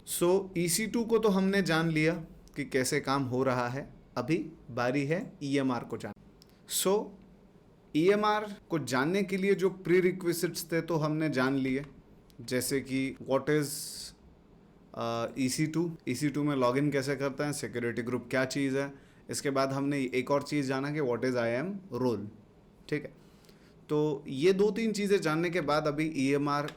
सो EC2 को तो हमने जान लिया कि कैसे काम हो रहा है, अभी बारी है EMR को जान। सो EMR को जानने के लिए जो प्री रिक्विजिट्स थे तो हमने जान लिए, जैसे कि व्हाट इज़ EC2 में लॉगिन कैसे करते हैं, सिक्योरिटी ग्रुप क्या चीज़ है। इसके बाद हमने एक और चीज़ जाना कि व्हाट इज़ IAM रोल। ठीक है, तो ये 2-3 चीज़ें जानने के बाद अभी EMR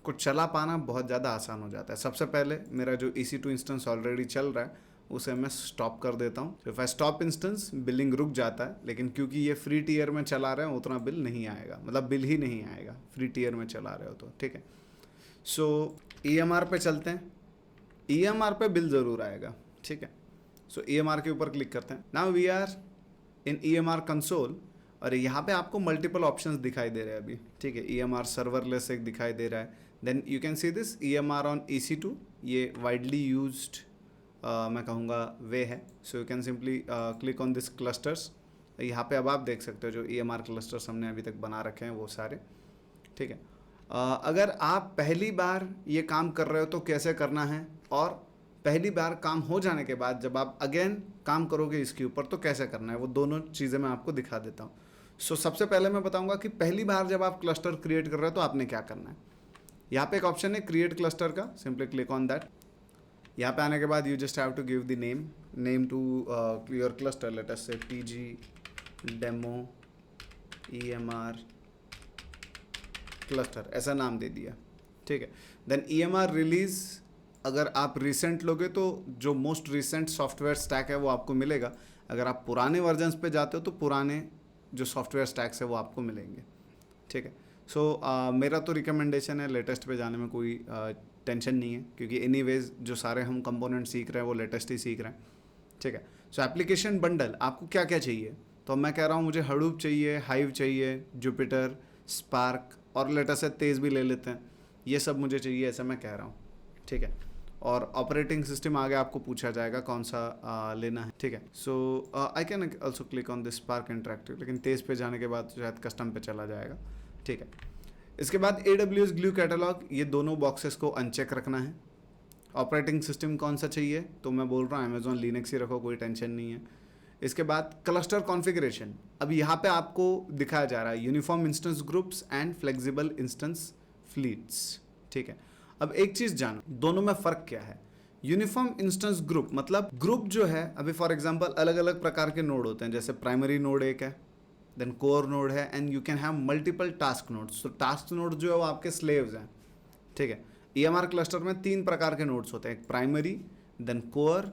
को चला पाना बहुत ज़्यादा आसान हो जाता है। सबसे पहले मेरा जो EC2 इंस्टेंस ऑलरेडी चल रहा है उसे मैं स्टॉप कर देता हूँ। If I stop instance billing रुक जाता है, लेकिन क्योंकि ये फ्री टीयर में चला रहे हैं उतना बिल नहीं आएगा, मतलब बिल ही नहीं आएगा फ्री टीयर में चला रहे हो तो। ठीक है, सो EMR पे चलते हैं। EMR पे बिल ज़रूर आएगा। ठीक है, सो EMR के ऊपर क्लिक करते हैं। Now we are in EMR console और यहाँ पे आपको मल्टीपल ऑप्शंस दिखाई दे रहे हैं अभी। ठीक है, EMR सर्वरलेस एक दिखाई दे रहा है। Then you can see this EMR on EC2, ये वाइडली यूज्ड मैं कहूँगा वे है। So you can simply click on this clusters. यहाँ पे अब आप देख सकते हो जो EMR क्लस्टर्स हमने अभी तक बना रखे हैं वो सारे। ठीक है, अगर आप पहली बार ये काम कर रहे हो तो कैसे करना है, और पहली बार काम हो जाने के बाद जब आप अगेन काम करोगे इसके ऊपर तो कैसे करना है, वो दोनों चीज़ें मैं आपको दिखा देता हूँ। सो सबसे पहले मैं बताऊँगा कि पहली बार जब आप क्लस्टर क्रिएट कर रहे हो तो आपने क्या करना है। यहाँ पे एक ऑप्शन है क्रिएट क्लस्टर का, सिंपली क्लिक ऑन दैट। यहाँ पे आने के बाद you just have to give the name to your cluster, let us say PG demo EMR cluster, ऐसा नाम दे दिया। ठीक है, देन EMR रिलीज अगर आप रिसेंट लोगे तो जो मोस्ट रिसेंट सॉफ्टवेयर स्टैक है वो आपको मिलेगा। अगर आप पुराने वर्जन्स पे जाते हो तो पुराने जो सॉफ्टवेयर स्टैक्स है वो आपको मिलेंगे। ठीक है, सो मेरा तो रिकमेंडेशन है लेटेस्ट पे जाने में कोई टेंशन नहीं है, क्योंकि एनीवेज जो सारे हम कंपोनेंट सीख रहे हैं वो लेटेस्ट ही सीख रहे हैं। ठीक है, सो एप्लीकेशन बंडल आपको क्या क्या चाहिए, तो मैं कह रहा हूँ मुझे हडूप चाहिए, हाइव चाहिए, जुपिटर, स्पार्क और लेटेस्ट से तेज़ भी ले लेते हैं, ये सब मुझे चाहिए, ऐसा मैं कह रहा हूँ। ठीक है, और ऑपरेटिंग सिस्टम आगे आपको पूछा जाएगा कौन सा लेना है। ठीक है, so I can also click on this spark interactive, लेकिन तेज़ पे जाने के बाद शायद कस्टम पे चला जाएगा। ठीक है, इसके बाद AWS ग्लू कैटलॉग, ये दोनों बॉक्सेस को अनचेक रखना है। ऑपरेटिंग सिस्टम कौन सा चाहिए, तो मैं बोल रहा हूँ अमेजॉन लिनक्स ही रखो, कोई टेंशन नहीं है। इसके बाद क्लस्टर कॉन्फ़िगरेशन, अब यहाँ पे आपको दिखाया जा रहा है uniform instance groups and flexible instance fleets. ठीक है, अब एक चीज़ जानो, दोनों में फ़र्क क्या है। यूनिफॉर्म इंस्टेंस ग्रुप मतलब ग्रुप जो है, अभी फॉर एग्जांपल अलग अलग प्रकार के नोड होते हैं, जैसे प्राइमरी नोड एक है, देन कोर नोड है, and you can have multiple task nodes. तो टास्क नोड जो है वो आपके स्लेव्स हैं। ठीक है, EMR क्लस्टर में 3 प्रकार के नोड्स होते हैं, एक primary, then core,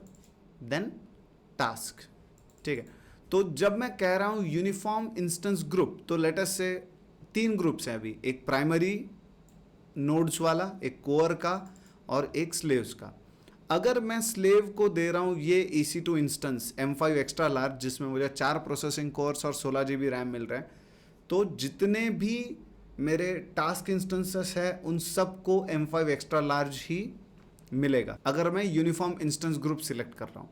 then task. ठीक है, तो जब मैं कह रहा हूँ यूनिफॉर्म इंस्टेंस ग्रुप, तो लेट अस से 3 ग्रुप्स हैं अभी, एक प्राइमरी नोड्स वाला, एक कोर का और एक स्लेव्स का। अगर मैं स्लेव को दे रहा हूँ ये EC2 instance M5 extra large, जिसमें मुझे 4 प्रोसेसिंग कोर्स और 16 GB रैम मिल रहा है, तो जितने भी मेरे टास्क इंस्टेंसेस है उन सबको M5 एक्स्ट्रा लार्ज ही मिलेगा, अगर मैं यूनिफॉर्म इंस्टेंस ग्रुप सिलेक्ट कर रहा हूँ।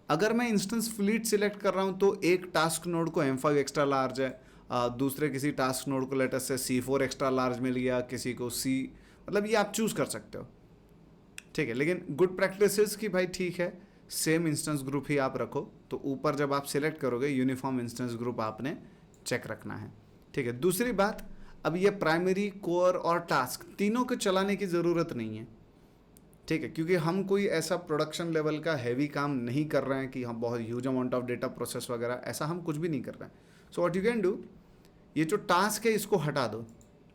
अगर मैं इंस्टेंस फ्लीट सिलेक्ट कर रहा हूँ तो एक टास्क नोड को M5 एक्स्ट्रा लार्ज है, दूसरे किसी टास्क नोड को लेटेस्ट से C4 एक्स्ट्रा लार्ज मिल गया, किसी को मतलब ये आप चूज़ कर सकते हो। ठीक है, लेकिन गुड प्रैक्टिस कि भाई ठीक है सेम इंस्टेंस ग्रुप ही आप रखो, तो ऊपर जब आप सिलेक्ट करोगे यूनिफॉर्म इंस्टेंस ग्रुप आपने चेक रखना है। ठीक है, दूसरी बात, अब ये प्राइमरी, कोर और टास्क तीनों को चलाने की ज़रूरत नहीं है। ठीक है, क्योंकि हम कोई ऐसा प्रोडक्शन लेवल का हैवी काम नहीं कर रहे हैं कि हम बहुत huge amount of data process वगैरह, ऐसा हम कुछ भी नहीं कर रहे हैं। So what you can do, ये जो टास्क है इसको हटा दो,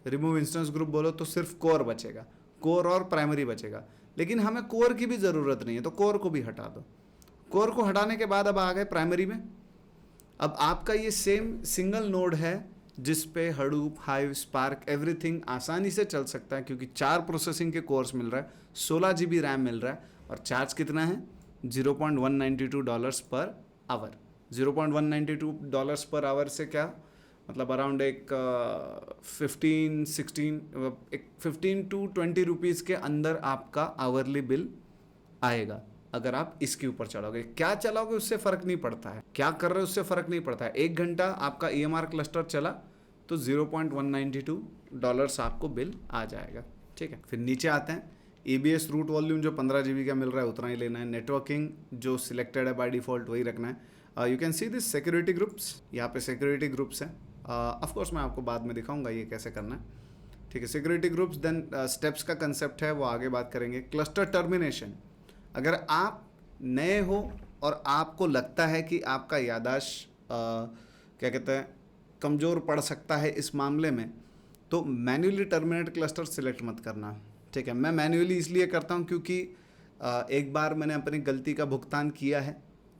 रिमूव इंस्टेंस ग्रुप बोलो तो सिर्फ कोर बचेगा, कोर और प्राइमरी बचेगा, लेकिन हमें कोर की भी ज़रूरत नहीं है तो कोर को भी हटा दो। कोर को हटाने के बाद अब आ गए प्राइमरी में। अब आपका ये सेम सिंगल नोड है जिस पे हडूप, हाइव, स्पार्क एवरीथिंग आसानी से चल सकता है, क्योंकि 4 प्रोसेसिंग के कोर्स मिल रहा है, 16 GB रैम मिल रहा है, और चार्ज कितना है $0.192 पर आवर। $0.192 पर आवर से क्या मतलब अराउंड एक 15 to 20 रुपीज़ के अंदर आपका आवरली बिल आएगा अगर आप इसके ऊपर चलाओगे। क्या चलाओगे उससे फ़र्क नहीं पड़ता है, क्या कर रहे हो उससे फ़र्क नहीं पड़ता है। 1 घंटा आपका EMR क्लस्टर चला तो $0.192 आपको बिल आ जाएगा। ठीक है, फिर नीचे आते हैं EBS रूट वॉल्यूम जो 15 GB का मिल रहा है उतना ही लेना है। नेटवर्किंग जो सिलेक्टेड है बाय डिफ़ॉल्ट वही रखना है। You can see this security groups, यहाँ पे सिक्योरिटी ग्रुप्स हैं। ऑफ कोर्स मैं आपको बाद में दिखाऊंगा ये कैसे करना है, ठीक है। सिक्योरिटी ग्रुप्स, देन स्टेप्स का कंसेप्ट है वो आगे बात करेंगे। क्लस्टर टर्मिनेशन, अगर आप नए हो और आपको लगता है कि आपका याददाश्त क्या कहते हैं कमज़ोर पड़ सकता है इस मामले में, तो मैन्युअली टर्मिनेट क्लस्टर सिलेक्ट मत करना, ठीक है। मैं मैन्युअली इसलिए करता हूँ क्योंकि एक बार मैंने अपनी गलती का भुगतान किया है,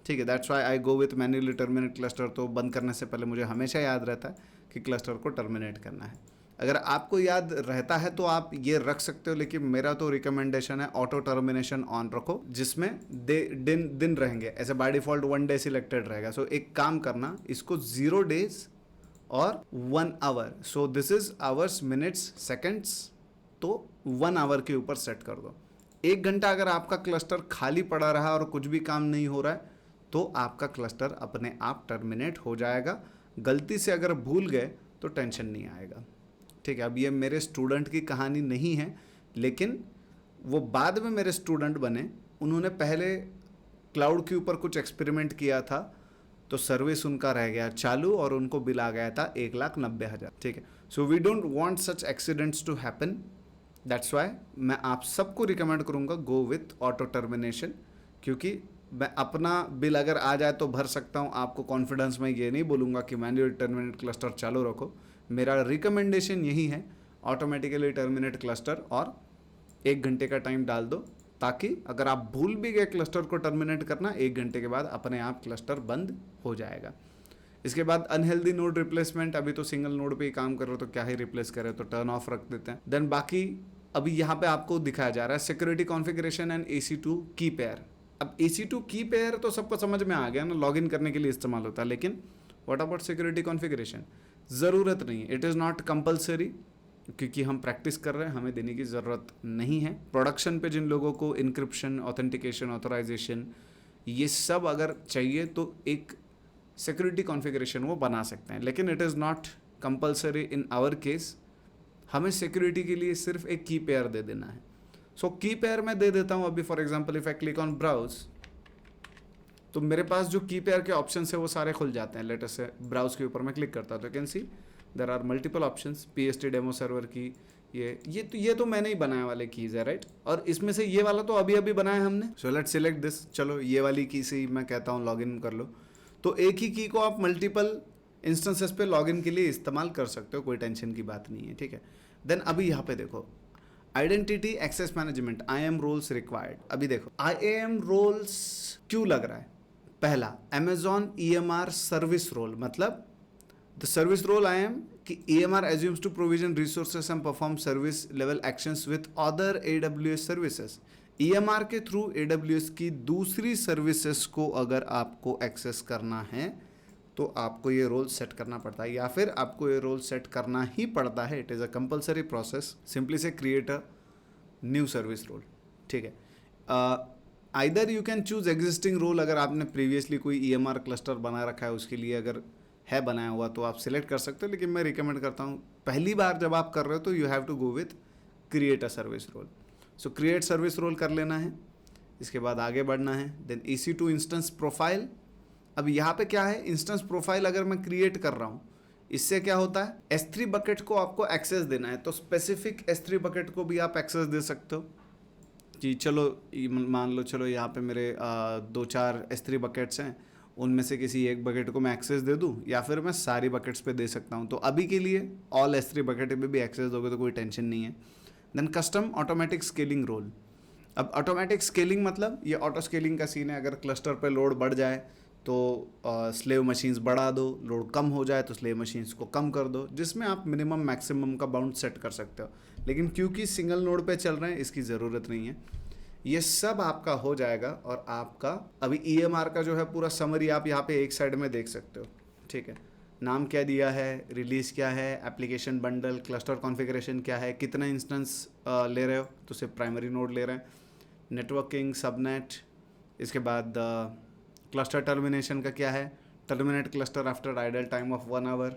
ठीक है। That's why I go with manually terminate cluster. तो बंद करने से पहले मुझे हमेशा याद रहता है कि क्लस्टर को टर्मिनेट करना है। अगर आपको याद रहता है तो आप ये रख सकते हो, लेकिन मेरा तो रिकमेंडेशन है ऑटो टर्मिनेशन ऑन रखो, जिसमें दिन रहेंगे। ऐसे बाय डिफ़ॉल्ट 1 डे सिलेक्टेड रहेगा। सो एक काम करना, इसको 0 डेज और 1 hour, so this is hours, minutes, seconds, तो 1 आवर के ऊपर सेट कर दो। 1 घंटा अगर आपका क्लस्टर खाली पड़ा रहा और कुछ भी काम नहीं हो रहा है तो आपका क्लस्टर अपने आप टर्मिनेट हो जाएगा। गलती से अगर भूल गए तो टेंशन नहीं आएगा, ठीक है। अब ये मेरे स्टूडेंट की कहानी नहीं है, लेकिन वो बाद में मेरे स्टूडेंट बने। उन्होंने पहले क्लाउड के ऊपर कुछ एक्सपेरिमेंट किया था, तो सर्विस उनका रह गया चालू और उनको बिल आ गया था 1,90,000, ठीक है। So we don't want such accidents to happen, that's why मैं आप सबको रिकमेंड करूँगा गो विथ ऑटो टर्मिनेशन, क्योंकि मैं अपना बिल अगर आ जाए तो भर सकता हूँ। आपको कॉन्फिडेंस में ये नहीं बोलूँगा कि मैन्युअल टर्मिनेट क्लस्टर चालू रखो। मेरा रिकमेंडेशन यही है, ऑटोमेटिकली टर्मिनेट क्लस्टर और 1 घंटे का टाइम डाल दो, ताकि अगर आप भूल भी गए क्लस्टर को टर्मिनेट करना, 1 घंटे के बाद अपने आप क्लस्टर बंद हो जाएगा। इसके बाद अनहेल्दी नोड रिप्लेसमेंट, अभी तो सिंगल नोड पे ही काम कर रहे हो तो क्या ही रिप्लेस करें, तो टर्न ऑफ रख देते हैं। देन बाकी अभी यहाँ पे आपको दिखाया जा रहा है सिक्योरिटी कॉन्फ़िगरेशन एंड EC2 की पेयर। अब EC2 की पेयर तो सबको समझ में आ गया ना, लॉगिन करने के लिए इस्तेमाल होता है, लेकिन व्हाट अबाउट सिक्योरिटी कॉन्फ़िगरेशन? ज़रूरत नहीं, इट इज़ नॉट कंपलसरी, क्योंकि हम प्रैक्टिस कर रहे हैं, हमें देने की ज़रूरत नहीं है। प्रोडक्शन पे जिन लोगों को इंक्रिप्शन, ऑथेंटिकेशन, ऑथराइजेशन ये सब अगर चाहिए तो एक सिक्योरिटी कॉन्फ़िगरेशन वो बना सकते हैं, लेकिन it is not compulsory in our case. हमें सिक्योरिटी के लिए सिर्फ एक की पेयर दे देना है। सो की पेयर मैं दे देता हूँ। अभी for example if I click on browse, तो मेरे पास जो की पेयर के ऑप्शन है वो सारे खुल जाते हैं। लेटेस्ट से ब्राउज के ऊपर मैं क्लिक करता हूँ तो can see there are multiple options. PST demo server की ये तो मैंने ही बनाया वाले कीज़ है, राइट। और इसमें से ये वाला तो अभी अभी बनाया हमने। So let's select this. चलो ये वाली की से ही मैं कहता हूँ लॉगिन कर लो। तो एक ही की को आप मल्टीपल इंस्टेंसेस पे लॉगिन के लिए इस्तेमाल कर सकते हो, कोई टेंशन की बात नहीं है, ठीक है। देन अभी यहाँ पे देखो identity access management, IAM roles required. अभी देखो IAM रोल्स क्यों लग रहा है? पहला Amazon EMR सर्विस रोल, मतलब द सर्विस रोल IAM कि EMR assumes to provision resources and perform service level actions with other AWS services। EMR के थ्रू AWS की दूसरी सर्विसेज को अगर आपको एक्सेस करना है तो आपको ये रोल सेट करना पड़ता है, या फिर आपको ये रोल सेट करना ही पड़ता है। It is a compulsory process. Simply से create a new service role, ठीक है। Either you can choose existing role, अगर आपने प्रीवियसली कोई EMR क्लस्टर बना रखा है उसके लिए अगर है बनाया हुआ तो आप सिलेक्ट कर सकते हो, लेकिन मैं रिकमेंड करता हूँ पहली बार जब आप कर रहे हो तो you have to go with create a service role. So create service role कर लेना है, इसके बाद आगे बढ़ना है। Then EC2 instance profile. अब यहाँ पे क्या है, इंस्टेंस प्रोफाइल अगर मैं क्रिएट कर रहा हूँ, इससे क्या होता है, S3 बकेट को आपको एक्सेस देना है, तो स्पेसिफिक S3 बकेट को भी आप एक्सेस दे सकते हो कि चलो मान लो चलो यहाँ पे मेरे 2-4 S3 बकेट्स हैं, उनमें से किसी एक बकेट को मैं एक्सेस दे दूँ, या फिर मैं सारी बकेट्स पे दे सकता हूँ। तो अभी के लिए ऑल S3 बकेट पे भी एक्सेस दोगे तो कोई टेंशन नहीं है। Then custom automatic scaling role. अब ऑटोमेटिक स्केलिंग मतलब ये ऑटो स्केलिंग का सीन है। अगर क्लस्टर पे लोड बढ़ जाए तो स्लेव मशीन्स बढ़ा दो, लोड कम हो जाए तो स्लेव मशीन्स को कम कर दो, जिसमें आप मिनिमम मैक्सिमम का बाउंड सेट कर सकते हो। लेकिन क्योंकि सिंगल नोड पे चल रहे हैं इसकी ज़रूरत नहीं है। ये सब आपका हो जाएगा और आपका अभी EMR का जो है पूरा समरी आप यहाँ पे एक साइड में देख सकते हो, ठीक है। नाम क्या दिया है, रिलीज़ क्या है, एप्लीकेशन बंडल, क्लस्टर कॉन्फ़िगरेशन क्या है, कितना इंस्टेंस ले रहे हो, तो सिर्फ प्राइमरी नोड ले रहे हैं, नेटवर्किंग, सबनेट। इसके बाद क्लस्टर टर्मिनेशन का क्या है, terminate cluster after idle time of 1 hour.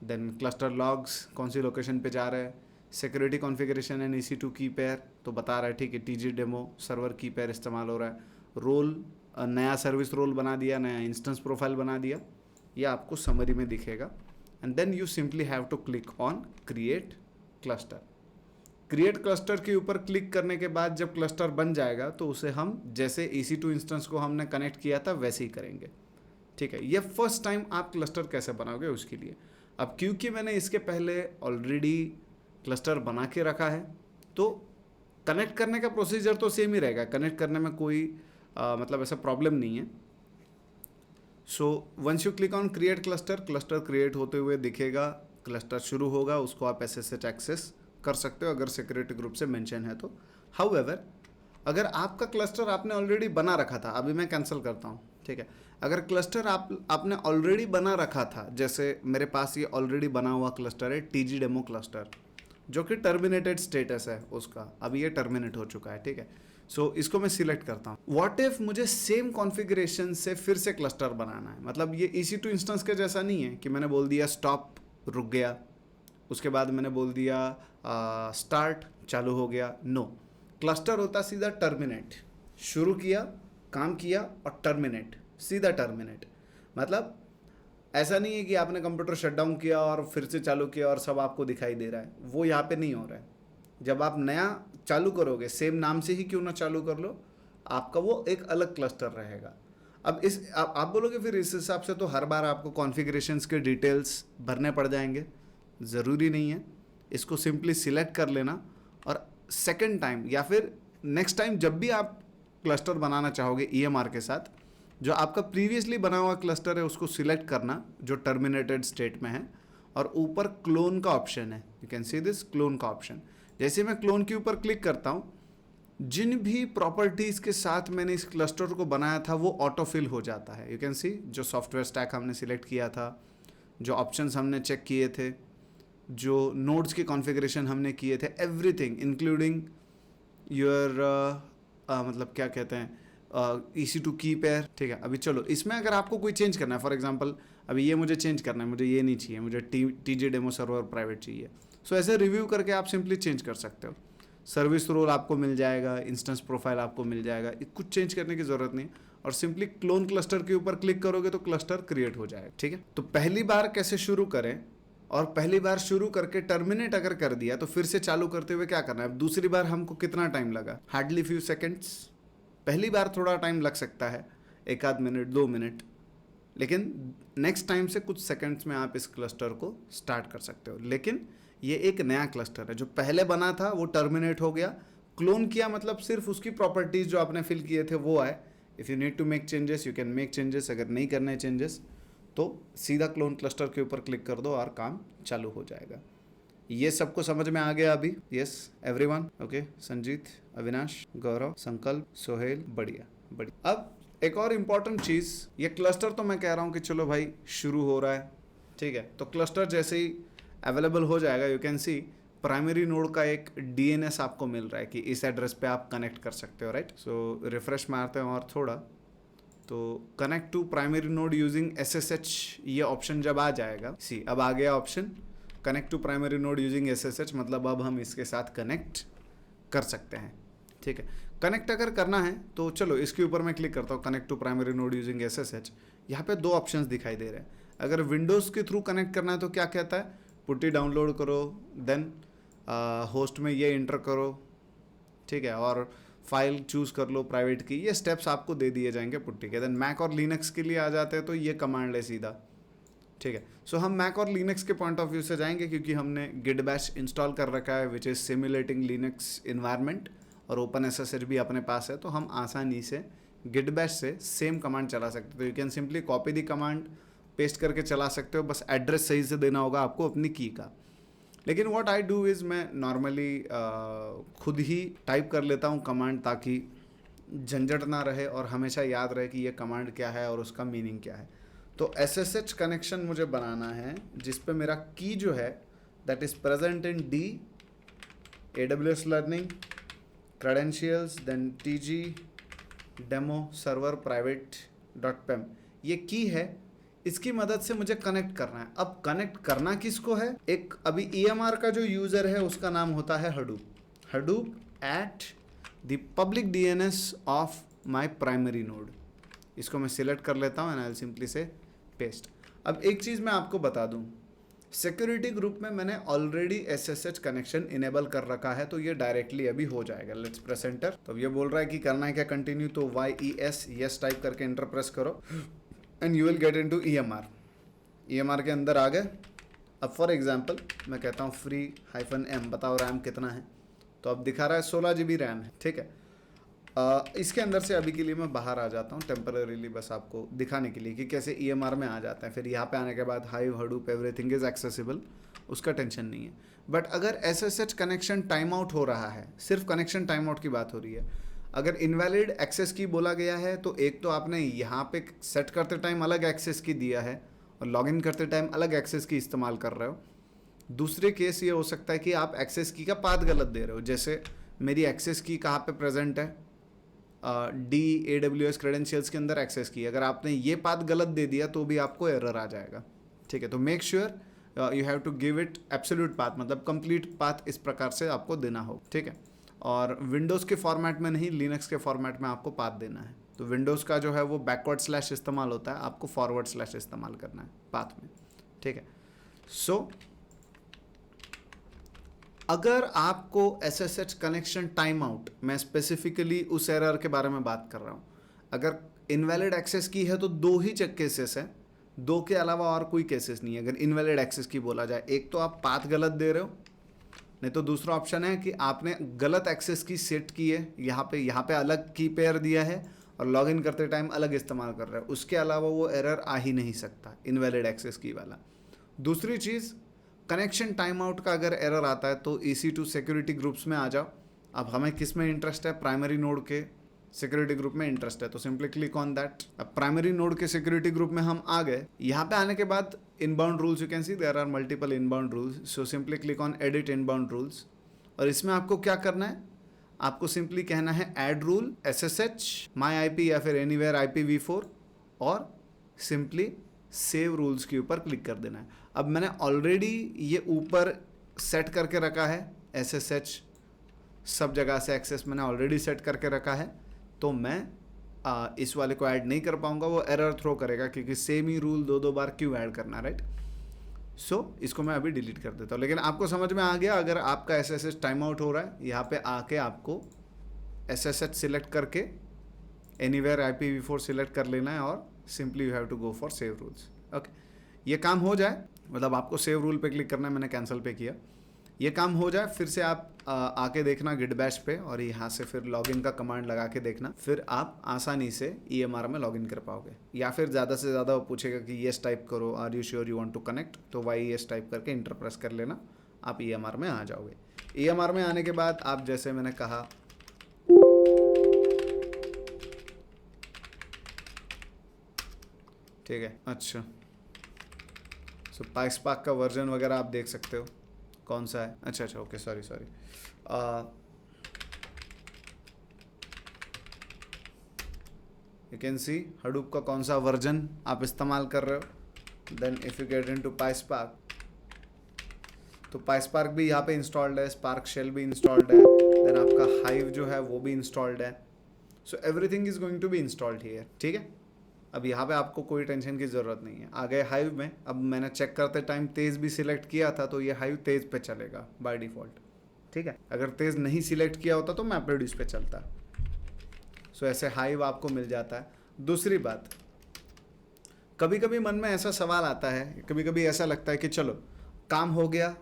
Then cluster logs, कौन सी लोकेशन पे जा रहे हैं, सिक्योरिटी कॉन्फ़िगरेशन एंड EC2 की पेयर तो बता रहा है, ठीक है, TG डेमो सर्वर की पेयर इस्तेमाल हो रहा है। रोल नया सर्विस रोल बना दिया, नया इंस्टेंस प्रोफाइल बना दिया, ये आपको समरी में दिखेगा। And then you simply have to click on create cluster. Create cluster के ऊपर क्लिक करने के बाद जब क्लस्टर बन जाएगा तो उसे हम जैसे EC2 इंस्टेंस को हमने कनेक्ट किया था वैसे ही करेंगे, ठीक है। ये फर्स्ट टाइम आप क्लस्टर कैसे बनाओगे उसके लिए। अब क्योंकि मैंने इसके पहले ऑलरेडी क्लस्टर बना के रखा है तो कनेक्ट करने का प्रोसीजर तो सेम ही रहेगा, कनेक्ट करने में कोई मतलब ऐसा प्रॉब्लम नहीं है। So once you click on create cluster, cluster create होते हुए दिखेगा, क्लस्टर शुरू होगा, उसको आप SSH एक्सेस कर सकते हो अगर सिक्योरिटी ग्रुप से मेंशन है तो। हाउएवर अगर आपका क्लस्टर आपने ऑलरेडी बना रखा था, अभी मैं कैंसिल करता हूँ, ठीक है। अगर क्लस्टर आपने ऑलरेडी बना रखा था, जैसे मेरे पास ये ऑलरेडी बना हुआ क्लस्टर है TG डेमो क्लस्टर, जो कि टर्मिनेटेड स्टेटस है उसका, अभी ये टर्मिनेट हो चुका है, ठीक है। सो इसको मैं सिलेक्ट करता हूँ। व्हाट इफ मुझे सेम कॉन्फ़िगरेशन से फिर से क्लस्टर बनाना है, मतलब ये EC2 इंस्टेंस के जैसा नहीं है कि मैंने बोल दिया स्टॉप, रुक गया, उसके बाद मैंने बोल दिया स्टार्ट, चालू हो गया। नो, क्लस्टर होता सीधा टर्मिनेट, शुरू किया, काम किया और टर्मिनेट, सीधा टर्मिनेट। मतलब ऐसा नहीं है कि आपने कंप्यूटर शट डाउन किया और फिर से चालू किया और सब आपको दिखाई दे रहा है, वो यहाँ पे नहीं हो रहा है। जब आप नया चालू करोगे, सेम नाम से ही क्यों ना चालू कर लो, आपका वो एक अलग क्लस्टर रहेगा। अब आप बोलोगे फिर इस हिसाब से तो हर बार आपको कॉन्फ़िगरेशंस के डिटेल्स भरने पड़ जाएंगे। ज़रूरी नहीं है, इसको सिंपली सिलेक्ट कर लेना और सेकेंड टाइम या फिर नेक्स्ट टाइम जब भी आप क्लस्टर बनाना चाहोगे EMR के साथ, जो आपका प्रीवियसली बना हुआ क्लस्टर है उसको सिलेक्ट करना जो टर्मिनेटेड स्टेट में है, और ऊपर क्लोन का ऑप्शन है, you can see this clone का ऑप्शन। जैसे मैं क्लोन के ऊपर क्लिक करता हूँ, जिन भी प्रॉपर्टीज़ के साथ मैंने इस क्लस्टर को बनाया था वो ऑटोफिल हो जाता है। यू कैन सी जो सॉफ्टवेयर स्टैक हमने सिलेक्ट किया था, जो ऑप्शंस हमने चेक किए थे, जो नोड्स के कॉन्फ़िगरेशन हमने किए थे, एवरीथिंग इंक्लूडिंग योर मतलब क्या कहते हैं EC2 की पेयर, ठीक है। अभी चलो इसमें अगर आपको कोई चेंज करना है, फॉर एग्जांपल अभी ये मुझे चेंज करना है, मुझे ये नहीं चाहिए, मुझे TG डेमो सर्वर प्राइवेट चाहिए। सो ऐसे रिव्यू करके आप सिंपली चेंज कर सकते हो। सर्विस रोल आपको मिल जाएगा, इंस्टेंस प्रोफाइल आपको मिल जाएगा, कुछ चेंज करने की ज़रूरत नहीं, और सिंपली क्लोन क्लस्टर के ऊपर क्लिक करोगे तो क्लस्टर क्रिएट हो जाएगा, ठीक है। तो पहली बार कैसे शुरू करें, और पहली बार शुरू करके टर्मिनेट अगर कर दिया तो फिर से चालू करते हुए क्या करना है। अब दूसरी बार हमको कितना टाइम लगा, हार्डली फ्यू सेकेंड्स। पहली बार थोड़ा टाइम लग सकता है, 1 मिनट 2 मिनट, लेकिन नेक्स्ट टाइम से कुछ सेकंड्स में आप इस क्लस्टर को स्टार्ट कर सकते हो। लेकिन ये एक नया क्लस्टर है, जो पहले बना था वो टर्मिनेट हो गया, क्लोन किया मतलब सिर्फ उसकी प्रॉपर्टीज़ जो आपने फिल किए थे वो आए। If you need to make changes you can make changes, अगर नहीं करने चेंजेस तो सीधा क्लोन क्लस्टर के ऊपर क्लिक कर दो और काम चालू हो जाएगा। ये सबको समझ में आ गया अभी? Yes everyone, okay. Sanjeet, Avinash, Gaurav, Sankalp, Sohail, बढ़िया बढ़िया। अब एक और इम्पॉर्टेंट चीज़, ये क्लस्टर तो मैं कह रहा हूँ कि चलो भाई शुरू हो रहा है, ठीक है। तो क्लस्टर जैसे ही अवेलेबल हो जाएगा, you can C primary node का एक DNS आपको मिल रहा है कि इस एड्रेस पे आप कनेक्ट कर सकते हो, राइट। सो रिफ्रेश मारते हैं और थोड़ा, तो connect to primary node using SSH, ये ऑप्शन जब आ जाएगा, सी अब आ गया option connect to primary node using SSH, मतलब अब हम इसके साथ कनेक्ट कर सकते हैं, ठीक है। कनेक्ट अगर करना है तो चलो इसके ऊपर मैं क्लिक करता हूँ, connect to primary node using SSH। यहाँ पे 2 ऑप्शंस दिखाई दे रहे हैं। अगर विंडोज़ के थ्रू कनेक्ट करना है तो क्या कहता है, पुट्टी डाउनलोड करो, देन होस्ट में ये इंटर करो, ठीक है, और फाइल चूज़ कर लो प्राइवेट की, ये स्टेप्स आपको दे दिए जाएंगे पुट्टी के। देन मैक और लिनक्स के लिए आ जाते हैं तो ये कमांड है सीधा, ठीक है। सो हम मैक और लिनक्स के पॉइंट ऑफ व्यू से जाएंगे क्योंकि हमने गिट बैश इंस्टॉल कर रखा है which is simulating Linux environment, और ओपन SSH भी अपने पास है, तो हम आसानी से गिट बैश से सेम कमांड चला सकते हो। तो you can simply copy the command, paste करके चला सकते हो, बस एड्रेस सही से देना होगा आपको अपनी की का। लेकिन व्हाट आई डू इज़ मैं नॉर्मली खुद ही टाइप कर लेता हूँ कमांड, ताकि झंझट ना रहे और हमेशा याद रहे कि ये कमांड क्या है और उसका मीनिंग क्या है। तो SSH कनेक्शन मुझे बनाना है जिस पे मेरा की जो है that is present in D, AWS learning, credentials, then TG demo server private .pem, ये की है, इसकी मदद से मुझे कनेक्ट करना है। अब कनेक्ट करना किसको है? एक अभी EMR का जो यूजर है उसका नाम होता है Hadoop at the public DNS of my primary node. इसको मैं सिलेक्ट कर लेता हूँ एंड आई विल सिंपली से पेस्ट। अब एक चीज़ मैं आपको बता दूँ, सिक्योरिटी ग्रुप में मैंने ऑलरेडी SSH कनेक्शन इनेबल कर रखा है, तो ये डायरेक्टली अभी हो जाएगा। Let's press enter. तो ये बोल रहा है कि करना है क्या कंटिन्यू, तो YES टाइप करके एंटर प्रेस करो and you will get into EMR के अंदर आ गए। अब फॉर एग्जांपल मैं कहता हूँ free-m, बताओ रैम कितना है, तो अब दिखा रहा है 16 GB रैम है। ठीक है, इसके अंदर से अभी के लिए मैं बाहर आ जाता हूँ टेम्पररीली, बस आपको दिखाने के लिए कि कैसे EMR में आ जाते हैं। फिर यहाँ पे आने के बाद hive, Hadoop, everything is accessible, उसका टेंशन नहीं है। बट अगर SSH कनेक्शन टाइम आउट हो रहा है, सिर्फ कनेक्शन टाइम आउट की बात हो रही है, अगर इनवैलिड एक्सेस की बोला गया है, तो एक तो आपने यहाँ पे सेट करते टाइम अलग एक्सेस की दिया है और लॉगिन करते टाइम अलग एक्सेस की इस्तेमाल कर रहे हो। दूसरे केस ये हो सकता है कि आप एक्सेस की का पाथ गलत दे रहे हो। जैसे मेरी एक्सेस की कहाँ पे प्रेजेंट है, AWS क्रेडेंशियल्स के अंदर एक्सेस की, अगर आपने ये पाथ गलत दे दिया तो भी आपको एरर आ जाएगा। ठीक है, तो make sure you have to give it absolute path, मतलब कंप्लीट पाथ इस प्रकार से आपको देना हो। ठीक है, और विंडोज़ के फॉर्मेट में नहीं, लिनक्स के फॉर्मेट में आपको पाथ देना है। तो विंडोज़ का जो है वो बैकवर्ड स्लैश इस्तेमाल होता है, आपको फॉरवर्ड स्लैश इस्तेमाल करना है पाथ में। ठीक है, सो अगर आपको SSH कनेक्शन टाइम आउट, मैं स्पेसिफिकली उस एरर के बारे में बात कर रहा हूँ, अगर इनवैलिड एक्सेस की है तो दो ही चेक केसेस है, दो के अलावा और कोई केसेस नहीं है। अगर इनवैलिड एक्सेस की बोला जाए, एक तो आप पाथ गलत दे रहे हो, नहीं तो दूसरा ऑप्शन है कि आपने गलत एक्सेस की सेट की है, यहाँ पे अलग की पेयर दिया है और लॉगिन करते टाइम अलग इस्तेमाल कर रहे हो। उसके अलावा वो एरर आ ही नहीं सकता इनवैलिड एक्सेस की वाला। दूसरी चीज़, कनेक्शन टाइम आउट का अगर एरर आता है तो EC2 सिक्योरिटी ग्रुप्स में आ जाओ। अब हमें किस में इंटरेस्ट है? प्राइमरी नोड के सिक्योरिटी ग्रुप में इंटरेस्ट है, तो सिंपली क्लिक ऑन दैट। अब प्राइमरी नोड के सिक्योरिटी ग्रुप में हम आ गए। यहाँ पे आने के बाद inbound rules, you can see there are multiple inbound rules, so simply click on edit inbound rules. और इसमें आपको क्या करना है? आपको सिंपली कहना है ऐड रूल SSH माई IP या फिर एनीवेयर IPv4 और सिंपली सेव रूल्स के ऊपर क्लिक कर देना है। अब मैंने ऑलरेडी ये ऊपर सेट करके रखा है, SSH सब जगह से एक्सेस मैंने ऑलरेडी सेट करके रखा है, तो मैं इस वाले को ऐड नहीं कर पाऊंगा, वो एरर थ्रो करेगा, क्योंकि सेम ही रूल दो बार क्यों ऐड करना, राइट। सो इसको मैं अभी डिलीट कर देता हूँ। लेकिन आपको समझ में आ गया, अगर आपका SSH टाइम आउट हो रहा है, यहाँ पे आके आपको SSH सिलेक्ट करके एनीवेयर IPv4 सिलेक्ट कर लेना है और simply you have to go for save rules. Okay, ये काम हो जाए, मतलब आपको सेव रूल पे क्लिक करना है, मैंने कैंसिल पे किया। ये काम हो जाए, फिर से आप आके देखना गिट बैश पे और यहाँ से फिर लॉगिन का कमांड लगा के देखना, फिर आप आसानी से EMR में लॉगिन कर पाओगे। या फिर ज़्यादा से ज़्यादा वो पूछेगा कि येस टाइप करो, are you sure you want to connect, तो YES टाइप करके इंटर प्रेस कर लेना, आप EMR में आ जाओगे। EMR में आने के बाद आप, जैसे मैंने कहा, ठीक है, अच्छा, सो PySpark का वर्जन वगैरह आप देख सकते हो कौन सा है। अच्छा, okay, sorry you can see Hadoop का कौन सा वर्जन आप इस्तेमाल कर रहे हो। Then if you get into PySpark, तो PySpark भी यहाँ पे इंस्टॉल्ड है, स्पार्क शेल भी इंस्टॉल्ड है, देन आपका हाइव जो है वो भी इंस्टॉल्ड है। So everything is going to be installed here. ठीक है, अब यहाँ पे आपको कोई टेंशन की ज़रूरत नहीं है। आ गए हाइव में। अब मैंने चेक करते टाइम तेज़ भी सिलेक्ट किया था, तो ये हाइव तेज़ पे चलेगा बाय डिफ़ॉल्ट। ठीक है, अगर तेज़ नहीं सिलेक्ट किया होता तो MapReduce पे चलता। सो ऐसे हाइव आपको मिल जाता है। दूसरी बात, कभी कभी मन में ऐसा सवाल आता है, कभी कभी ऐसा लगता है कि चलो काम हो गया,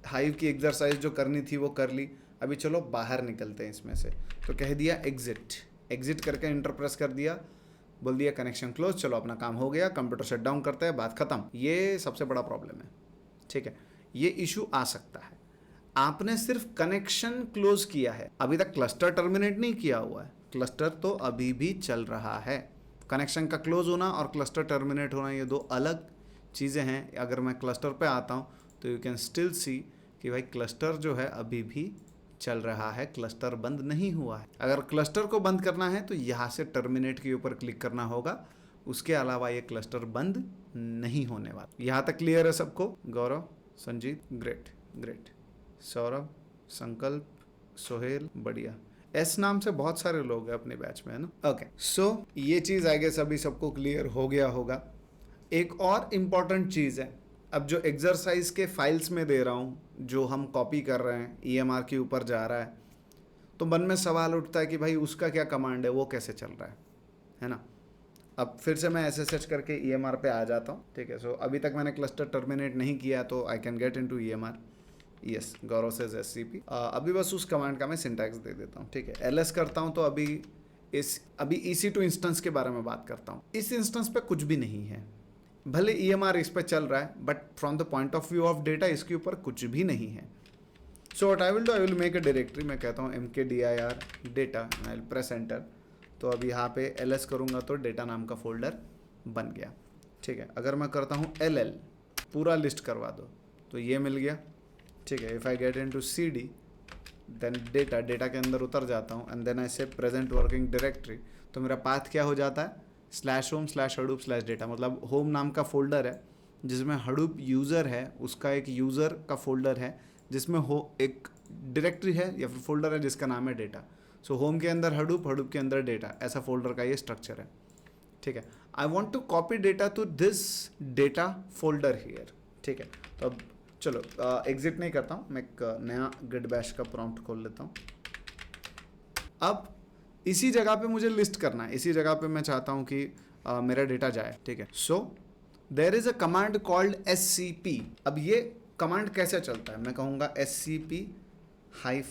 हाइव की एक्सरसाइज जो करनी थी वो कर ली, अभी चलो बाहर निकलते हैं इसमें से। तो कह दिया एग्जिट करके इंटर प्रेस कर दिया, बोल दिया कनेक्शन क्लोज, चलो अपना काम हो गया, कंप्यूटर शट डाउन करते हैं, बात खत्म। ये सबसे बड़ा प्रॉब्लम है। ठीक है, ये इशू आ सकता है। आपने सिर्फ कनेक्शन क्लोज किया है, अभी तक क्लस्टर टर्मिनेट नहीं किया हुआ है, क्लस्टर तो अभी भी चल रहा है। कनेक्शन का क्लोज होना और क्लस्टर टर्मिनेट होना ये दो अलग चीज़ें हैं। अगर मैं क्लस्टर पे आता हूँ तो यू कैन स्टिल सी कि भाई क्लस्टर जो है अभी भी चल रहा है, क्लस्टर बंद नहीं हुआ है। अगर क्लस्टर को बंद करना है तो यहाँ से टर्मिनेट के ऊपर क्लिक करना होगा, उसके अलावा ये क्लस्टर बंद नहीं होने वाला। यहाँ तक क्लियर है सबको? गौरव, संजीत, ग्रेट ग्रेट, सौरभ, संकल्प, सोहेल, बढ़िया। एस नाम से बहुत सारे लोग हैं अपने बैच में, है ना? ओके, सो ये चीज़ आई गेस अभी सबको क्लियर हो गया होगा। एक और इम्पॉर्टेंट चीज़ है, अब जो एक्सरसाइज के फाइल्स में दे रहा हूँ, जो हम कॉपी कर रहे हैं, EMR के ऊपर जा रहा है, तो मन में सवाल उठता है कि भाई उसका क्या कमांड है, वो कैसे चल रहा है ना? अब फिर से मैं SSH करके EMR पे आ जाता हूँ, ठीक है। सो अभी तक मैंने क्लस्टर टर्मिनेट नहीं किया, तो I can get into EMR। Yes, Gaurav says SCP। अभी बस उस कमांड का मैं सिंटैक्स दे देता हूँ, ठीक है। LS करता हूँ, तो अभी EC2 इंस्टेंस के बारे में बात करता हूँ। इस इंस्टेंस पे कुछ भी नहीं है, भले EMR इस पे चल रहा है, but from the point of view of data इसके ऊपर कुछ भी नहीं है। So what I will do, I will make a directory. मैं कहता हूँ mkdir data, I will press enter. तो अब यहाँ पे LS करूँगा तो डेटा नाम का फोल्डर बन गया, ठीक है। अगर मैं करता हूँ LL, पूरा लिस्ट करवा दो, तो ये मिल गया, ठीक है। If I get into CD, then data के अंदर उतर जाता हूँ, एंड देन आई से प्रेजेंट वर्किंग डायरेक्टरी, तो मेरा पाथ क्या हो जाता है, /home/hadoop/data। मतलब होम नाम का फोल्डर है जिसमें हडूप यूज़र है, उसका एक यूज़र का फोल्डर है जिसमें एक डायरेक्टरी है या फिर फोल्डर है जिसका नाम है डेटा। सो होम के अंदर हडूप, हडूप के अंदर डेटा, ऐसा फोल्डर का ये स्ट्रक्चर है, ठीक है। I want to copy data to this data folder here, ठीक है। तो अब चलो एग्जिट नहीं करता हूँ, मैं एक नया git bash का प्रॉम्प्ट खोल लेता हूँ। अब इसी जगह पे मुझे लिस्ट करना है, इसी जगह पे मैं चाहता हूँ कि मेरा डेटा जाए, ठीक है। So there is a command called SCP। अब ये कमांड कैसे चलता है, मैं कहूँगा SCP-I,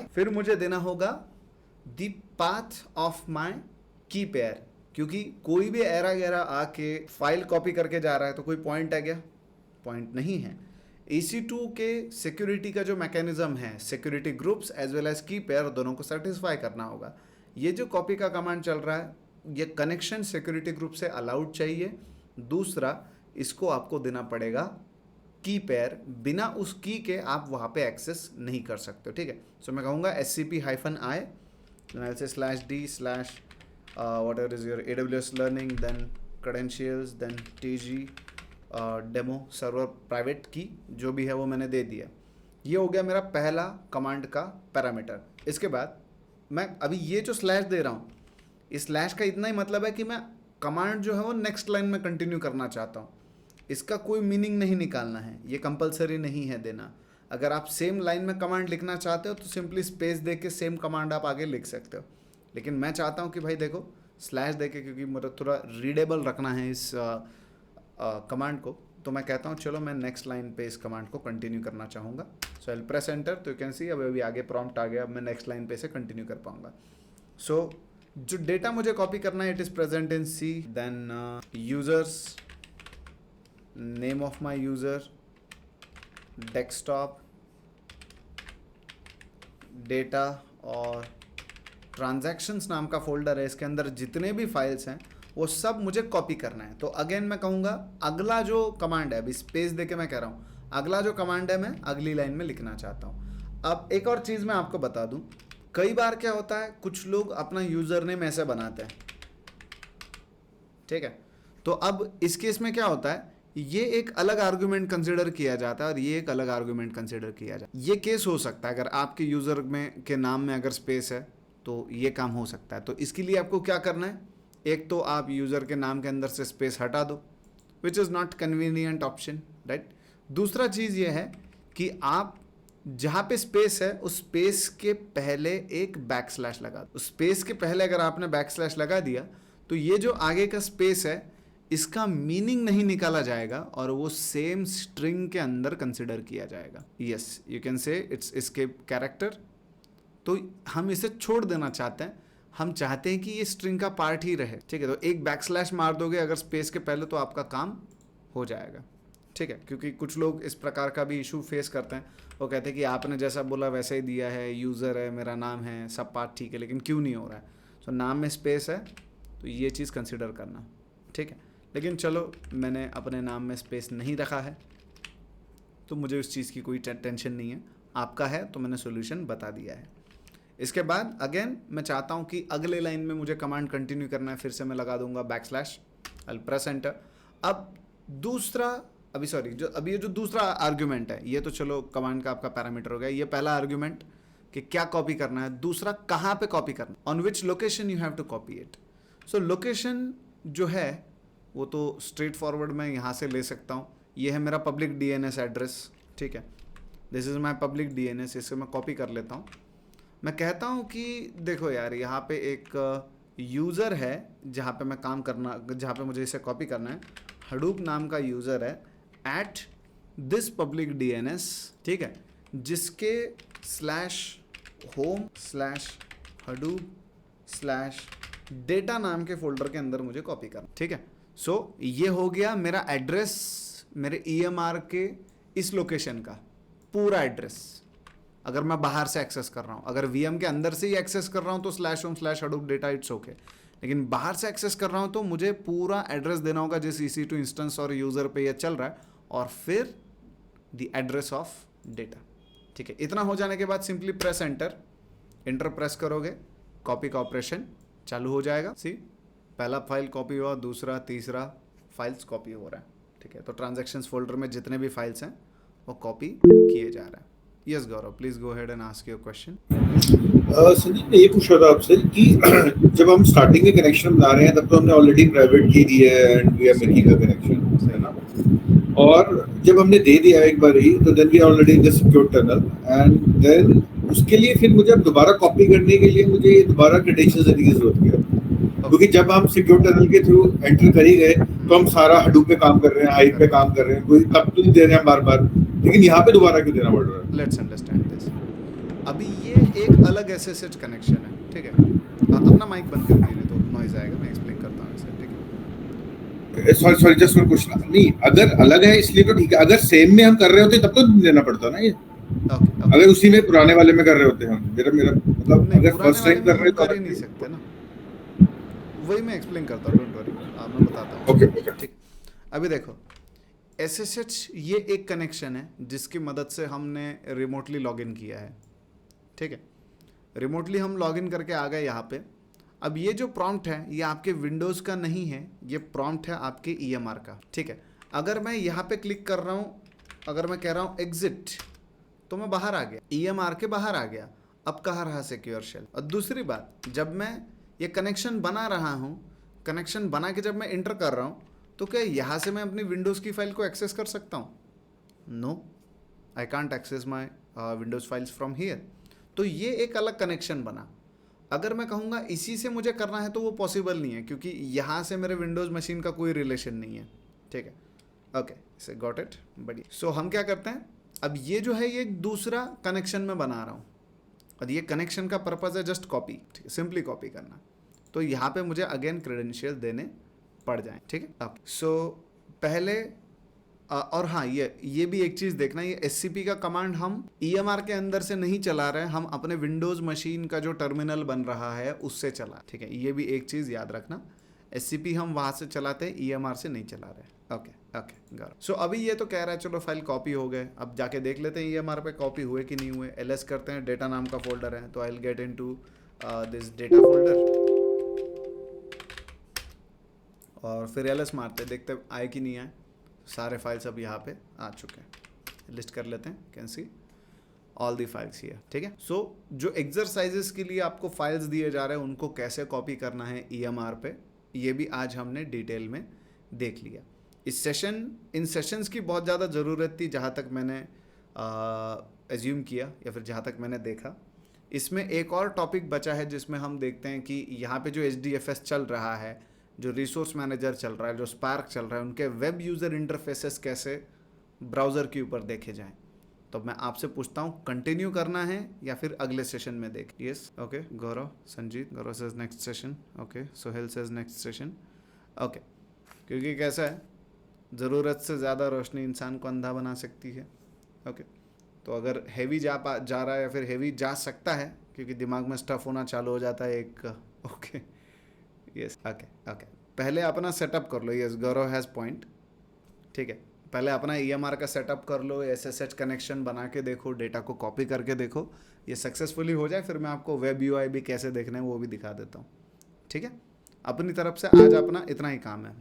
फिर मुझे देना होगा द पाथ ऑफ माई की पेयर, क्योंकि कोई भी एरा गैरा आके फाइल कॉपी करके जा रहा है तो कोई पॉइंट है क्या? पॉइंट नहीं है। EC2 के सिक्योरिटी का जो मैकेनिज्म है, security groups as well as key pair, दोनों को सेटिस्फाई करना होगा। ये जो कॉपी का कमांड चल रहा है, ये कनेक्शन सिक्योरिटी ग्रुप से अलाउड चाहिए। दूसरा, इसको आपको देना पड़ेगा की पेयर, बिना उस की के आप वहाँ पे एक्सेस नहीं कर सकते हो, ठीक है। सो मैं कहूँगा SCP-I, /d/ whatever is your AWS learning, then credentials, then TG demo server private की, जो भी है वो मैंने दे दिया। ये हो गया मेरा पहला कमांड का पैरामीटर। इसके बाद मैं अभी ये जो स्लैश दे रहा हूँ, इस स्लैश का इतना ही मतलब है कि मैं कमांड जो है वो नेक्स्ट लाइन में कंटिन्यू करना चाहता हूँ। इसका कोई मीनिंग नहीं निकालना है, ये कंपलसरी नहीं है देना। अगर आप सेम लाइन में कमांड लिखना चाहते हो तो सिंपली स्पेस दे के सेम कमांड आप आगे लिख सकते हो, लेकिन मैं चाहता हूँ कि भाई देखो स्लैश दे के, क्योंकि मतलब थोड़ा रीडेबल रखना है इस कमांड को, तो मैं कहता हूँ चलो मैं नेक्स्ट लाइन पे इस कमांड को कंटिन्यू करना चाहूँगा। सो आई प्रेस एंटर, तो यू कैन सी अभी आगे प्रॉम्प्ट आ गया, अब मैं नेक्स्ट लाइन पे से कंटिन्यू कर पाऊँगा। सो जो डेटा मुझे कॉपी करना है, it is present in C, then users, name of my user, desktop, data और ट्रांजैक्शंस नाम का फोल्डर है। इसके अंदर जितने भी फाइल्स हैं वो सब मुझे कॉपी करना है। तो अगेन मैं कहूँगा अगला जो कमांड है, अभी स्पेस देके मैं कह रहा हूँ, अगला जो कमांड है मैं अगली लाइन में लिखना चाहता हूँ। अब एक और चीज़ मैं आपको बता दूँ, कई बार क्या होता है, कुछ लोग अपना यूज़र नेम ऐसे बनाते हैं, ठीक है। तो अब इस केस में क्या होता है, ये एक अलग आर्गुमेंट कंसिडर किया जाता है और ये एक अलग आर्गुमेंट कंसिडर किया जाता है। ये केस हो सकता है अगर आपके यूज़र में के नाम में अगर स्पेस है तो ये काम हो सकता है। तो इसके लिए आपको क्या करना है, एक तो आप यूज़र के नाम के अंदर से स्पेस हटा दो, which is not convenient option, right. दूसरा चीज़ ये है कि आप जहाँ पे स्पेस है उस स्पेस के पहले एक बैकस्लैश लगा दो। उस स्पेस के पहले अगर आपने बैकस्लैश लगा दिया तो ये जो आगे का स्पेस है इसका मीनिंग नहीं निकाला जाएगा और वो सेम स्ट्रिंग के अंदर कंसिडर किया जाएगा। Yes, you can say it's escape character. तो हम इसे छोड़ देना चाहते हैं, हम चाहते हैं कि ये स्ट्रिंग का पार्ट ही रहे, ठीक है। तो एक बैकस्लैश मार दोगे अगर स्पेस के पहले तो आपका काम हो जाएगा, ठीक है। क्योंकि कुछ लोग इस प्रकार का भी इशू फेस करते हैं, वो कहते हैं कि आपने जैसा बोला वैसे ही दिया है, यूज़र है, मेरा नाम है, सब पार्ट ठीक है, लेकिन क्यों नहीं हो रहा है। तो नाम में स्पेस है तो ये चीज़ कंसिडर करना, ठीक है। लेकिन चलो मैंने अपने नाम में स्पेस नहीं रखा है तो मुझे उस चीज़ की कोई टेंशन नहीं है, आपका है तो मैंने सोल्यूशन बता दिया है। इसके बाद अगेन मैं चाहता हूं कि अगले लाइन में मुझे कमांड कंटिन्यू करना है, फिर से मैं लगा दूंगा बैकस्लैश, आई प्रेस एंटर। अब दूसरा अभी ये जो दूसरा आर्ग्यूमेंट है, ये तो चलो कमांड का आपका पैरामीटर हो गया। ये पहला आर्ग्यूमेंट कि क्या कॉपी करना है, दूसरा कहाँ पे कॉपी करना, on which location you have to copy it. So location जो है वो तो स्ट्रेट फॉरवर्ड मैं यहाँ से ले सकता हूँ। ये है मेरा पब्लिक DNS एड्रेस, ठीक है, this is my public DNS। इसे मैं कॉपी कर लेता हूँ। मैं कहता हूँ कि देखो यार, यहाँ पे एक यूज़र है जहाँ पे मैं काम करना, जहाँ पे मुझे इसे कॉपी करना है। हडूप नाम का यूज़र है एट दिस पब्लिक DNS, ठीक है, जिसके /home/hadoop/data नाम के फोल्डर के अंदर मुझे कॉपी करना, ठीक है। सो ये हो गया मेरा एड्रेस, मेरे EMR के इस लोकेशन का पूरा एड्रेस। अगर मैं बाहर से एक्सेस कर रहा हूँ, अगर VM के अंदर से ही एक्सेस कर रहा हूँ तो /home/hadoop-data इट्स ओके, लेकिन बाहर से एक्सेस कर रहा हूँ तो मुझे पूरा एड्रेस देना होगा जिस EC2 इंस्टेंस और यूज़र पे ये चल रहा है, और फिर द एड्रेस ऑफ डेटा, ठीक है। इतना हो जाने के बाद सिंपली प्रेस एंटर प्रेस करोगे, कॉपी का ऑपरेशन चालू हो जाएगा। सी, पहला फाइल कॉपी हुआ, दूसरा, तीसरा फाइल्स कॉपी हो रहा है, ठीक है। तो ट्रांजैक्शंस फोल्डर में जितने भी फाइल्स हैं वो कॉपी किए जा रहा है। Yes Gaurav, please go ahead and ask your question. Sandeep, मैं ये पूछ रहा था आपसे कि जब हम स्टार्टिंग में कनेक्शन बना रहे हैं तब तो हमने ऑलरेडी प्राइवेट की दी है and we are making a connection, है ना। और जब हमने दे दिया एक बार ही तो then we already in the secure tunnel and then उसके लिए फिर मुझे अब दोबारा कॉपी करने के लिए मुझे दोबारा क्रेडेंशियल्स देने की जरूरत है, क्योंकि जब हम सिक्योर टनल के थ्रू एंटर कर ही गए तो हम सारा हडूप पे काम कर रहे हैं, हाइव पे काम कर रहे हैं, कोई तब तो नहीं दे रहे हैं बार बार, लेकिन यहाँ पे दोबारा क्यों देना पड़ रहा है? Let's understand this. अभी ये एक अलग SSH कनेक्शन है, ठीक है। अपना माइक बंद कर दीजिए तो नॉइज आएगा, मैं एक्सप्लेन करता हूँ इसे, ठीक है। सॉरी जस्ट वन क्वेश्चन, नहीं अगर अलग है इसलिए तो ठीक है, अगर सेम में हम कर रहे होते तब तो देना पड़ता ना ये। ओके, अगर उसी में पुराने वाले में कर रहे होते हम, मेरा मतलब नहीं, अगर पुराने फर्स्ट वाले टाइम में कर रहे हम तो कर ही नहीं सकते ना, वही मैं एक्सप्लेन करता हूँ, डोंट वरी, मैं बताता हूँ। ओके ठीक, अभी देखो SSH ये एक कनेक्शन है जिसकी मदद से हमने रिमोटली लॉगिन किया है, ठीक है। रिमोटली हम लॉगिन करके आ गए यहाँ पे। अब ये जो प्रॉम्प्ट है ये आपके विंडोज़ का नहीं है, ये प्रॉम्प्ट है आपके EMR का, ठीक है। अगर मैं यहाँ पे क्लिक कर रहा हूँ, अगर मैं कह रहा हूँ एग्जिट, तो मैं बाहर आ गया, EMR के बाहर आ गया। अब कहाँ रहा सिक्योर शेल। और दूसरी बात, जब मैं ये कनेक्शन बना रहा हूँ, कनेक्शन बना के जब मैं इंटर कर रहा हूँ, तो क्या यहाँ से मैं अपनी विंडोज़ की फाइल को एक्सेस कर सकता हूँ? No, I can't access my Windows files from here. तो ये एक अलग कनेक्शन बना। अगर मैं कहूँगा इसी से मुझे करना है तो वो पॉसिबल नहीं है, क्योंकि यहाँ से मेरे विंडोज़ मशीन का कोई रिलेशन नहीं है, ठीक है। ओके, इसे गॉट इट, बढ़िया। सो हम क्या करते हैं, अब ये जो है ये एक दूसरा कनेक्शन में बना रहा हूँ, और ये कनेक्शन का पर्पज़ है जस्ट कॉपी, ठीक है, सिंपली कॉपी करना। तो यहाँ पे मुझे अगेन क्रेडेंशियल देने पड़ जाएं, ठीक है। ओके, सो पहले और हाँ, ये भी एक चीज़ देखना, ये SCP का कमांड हम EMR के अंदर से नहीं चला रहे हैं, हम अपने विंडोज़ मशीन का जो टर्मिनल बन रहा है उससे चला, ठीक है। ये भी एक चीज़ याद रखना, SCP हम वहाँ से चलाते हैं, EMR से नहीं चला रहे। Okay okay got. सो अभी ये तो कह रहा है चलो फाइल कॉपी हो गए, अब जाके देख लेते हैं EMR पे कॉपी हुए कि नहीं हुए। LS करते हैं, डेटा नाम का फोल्डर है, तो I will get into this data folder और फिर LS मारते हैं, देखते आए कि नहीं आए। सारे फाइल्स अब यहाँ पे आ चुके हैं, लिस्ट कर लेते हैं, can see all the files here, ठीक है। सो जो एक्सरसाइजेस के लिए आपको फाइल्स दिए जा रहे हैं उनको कैसे कॉपी करना है EMR पे, ये भी आज हमने डिटेल में देख लिया। इन सेशंस की बहुत ज़्यादा ज़रूरत थी, जहाँ तक मैंने एज्यूम किया या फिर जहाँ तक मैंने देखा। इसमें एक और टॉपिक बचा है जिसमें हम देखते हैं कि यहाँ पे जो HDFS चल रहा है, जो रिसोर्स मैनेजर चल रहा है, जो स्पार्क चल रहा है, उनके वेब यूज़र इंटरफेसेस कैसे ब्राउज़र के ऊपर देखे जाएं। तो मैं आपसे पूछता हूँ, कंटिन्यू करना है या फिर अगले सेशन में देख। Yes, okay Gaurav, Sanjeet, Gaurav says next session, okay Sohail says next session, okay. क्योंकि कैसा है, ज़रूरत से ज़्यादा रोशनी इंसान को अंधा बना सकती है, ओके। तो अगर हैवी जा रहा है या फिर हैवी जा सकता है, क्योंकि दिमाग में स्टफ होना चालू हो जाता है एक, ओके यस, ओके ओके। पहले अपना सेटअप कर लो। यस, गौरव हैज़ पॉइंट, ठीक है। पहले अपना EMR का सेटअप कर लो, SSH कनेक्शन बना के देखो, डेटा को कॉपी करके देखो, ये सक्सेसफुली हो जाए, फिर मैं आपको वेब UI भी कैसे देखना है वो भी दिखा देता हूँ। ठीक है, अपनी तरफ से आज अपना इतना ही काम है।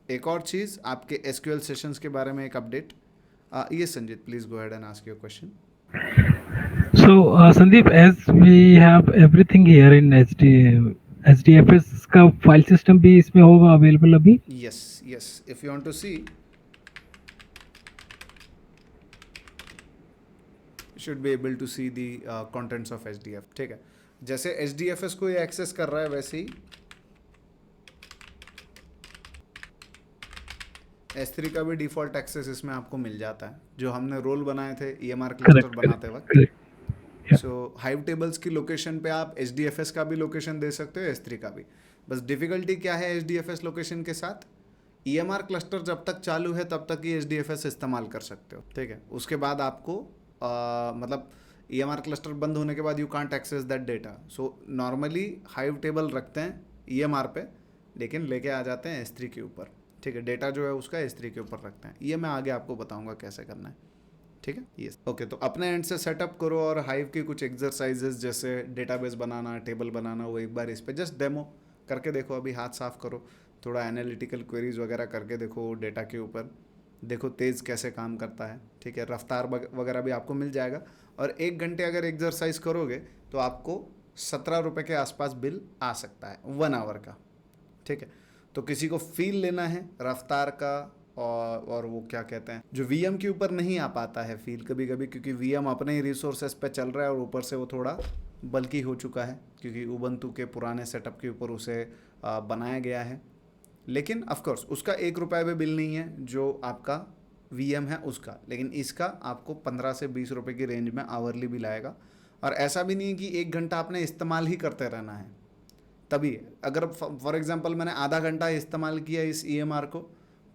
एक और चीज़, आपके SQL सेशंस के बारे में एक अपडेट। ये Sanjeet, please go ahead and ask your question. So, Sandeep, as we have everything here in HDFS का फाइल सिस्टम भी इसमें होगा अवेलेबल अभी? Yes, if you want to see should be able to see the contents of HDF। ठीक है, जैसे HDFS को ये एक्सेस कर रहा है वैसे ही S3 का भी डिफॉल्ट एक्सेस इसमें आपको मिल जाता है, जो हमने रोल बनाए थे EMR क्लस्टर बनाते वक्त। सो हाइव टेबल्स की लोकेशन पे आप HDFS का भी लोकेशन दे सकते हो, S3 का भी। बस डिफिकल्टी क्या है HDFS लोकेशन के साथ, EMR क्लस्टर जब तक चालू है तब तक ही HDFS इस्तेमाल कर सकते हो। ठीक है, उसके बाद आपको मतलब EMR क्लस्टर बंद होने के बाद you can't access that data. So normally Hive table रखते हैं EMR पे, लेकिन लेके आ जाते हैं S3 के ऊपर। ठीक है, डेटा जो है उसका S3 के ऊपर रखते हैं। ये मैं आगे आपको बताऊंगा कैसे करना है। ठीक है, यस, ओके। तो अपने एंड से सेटअप करो और हाइव की कुछ एक्सरसाइजेस जैसे डेटाबेस बनाना, टेबल बनाना, वो एक बार इस पे जस्ट डेमो करके देखो। अभी हाथ साफ करो, थोड़ा एनालिटिकल क्वेरीज वगैरह करके देखो डेटा के ऊपर, देखो तेज़ कैसे काम करता है। ठीक है, रफ्तार वगैरह भी आपको मिल जाएगा। और 1 घंटे अगर एक्सरसाइज करोगे तो आपको 17 रुपये के आसपास बिल आ सकता है 1 आवर का। ठीक है, तो किसी को फील लेना है रफ्तार का और वो क्या कहते हैं, जो VM के ऊपर नहीं आ पाता है फील कभी कभी, क्योंकि VM अपने ही रिसोर्सेज पे चल रहा है और ऊपर से वो थोड़ा बल्कि हो चुका है, क्योंकि उबंटू के पुराने सेटअप के ऊपर उसे बनाया गया है। लेकिन ऑफ कोर्स उसका 1 रुपये भी बिल नहीं है जो आपका VM है उसका, लेकिन इसका आपको 15 से 20 रुपये की रेंज में आवरली बिल आएगा। और ऐसा भी नहीं है कि 1 घंटा आपने इस्तेमाल ही करते रहना है, तभी अगर फॉर एग्जांपल मैंने आधा घंटा इस्तेमाल किया इस EMR को,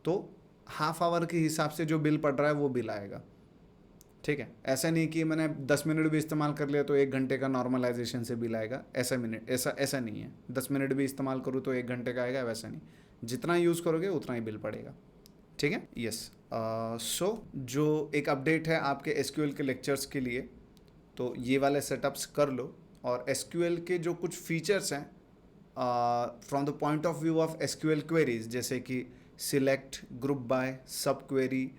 तो हाफ आवर के हिसाब से जो बिल पड़ रहा है वो बिल आएगा। ठीक है, ऐसा नहीं कि मैंने 10 मिनट भी इस्तेमाल कर लिया तो 1 घंटे का नॉर्मलाइजेशन से बिल आएगा, ऐसा नहीं है। 10 मिनट भी इस्तेमाल करूँ तो 1 घंटे का आएगा, वैसा नहीं। जितना यूज़ करोगे उतना ही बिल पड़ेगा। ठीक है, यस। सो जो एक अपडेट है आपके SQL के लेक्चर्स के लिए, तो ये वाले सेटअप्स कर लो। और SQL के जो कुछ फीचर्स हैं from the point of view of SQL queries, जैसे कि सिलेक्ट, ग्रुप बाय, सब क्वेरी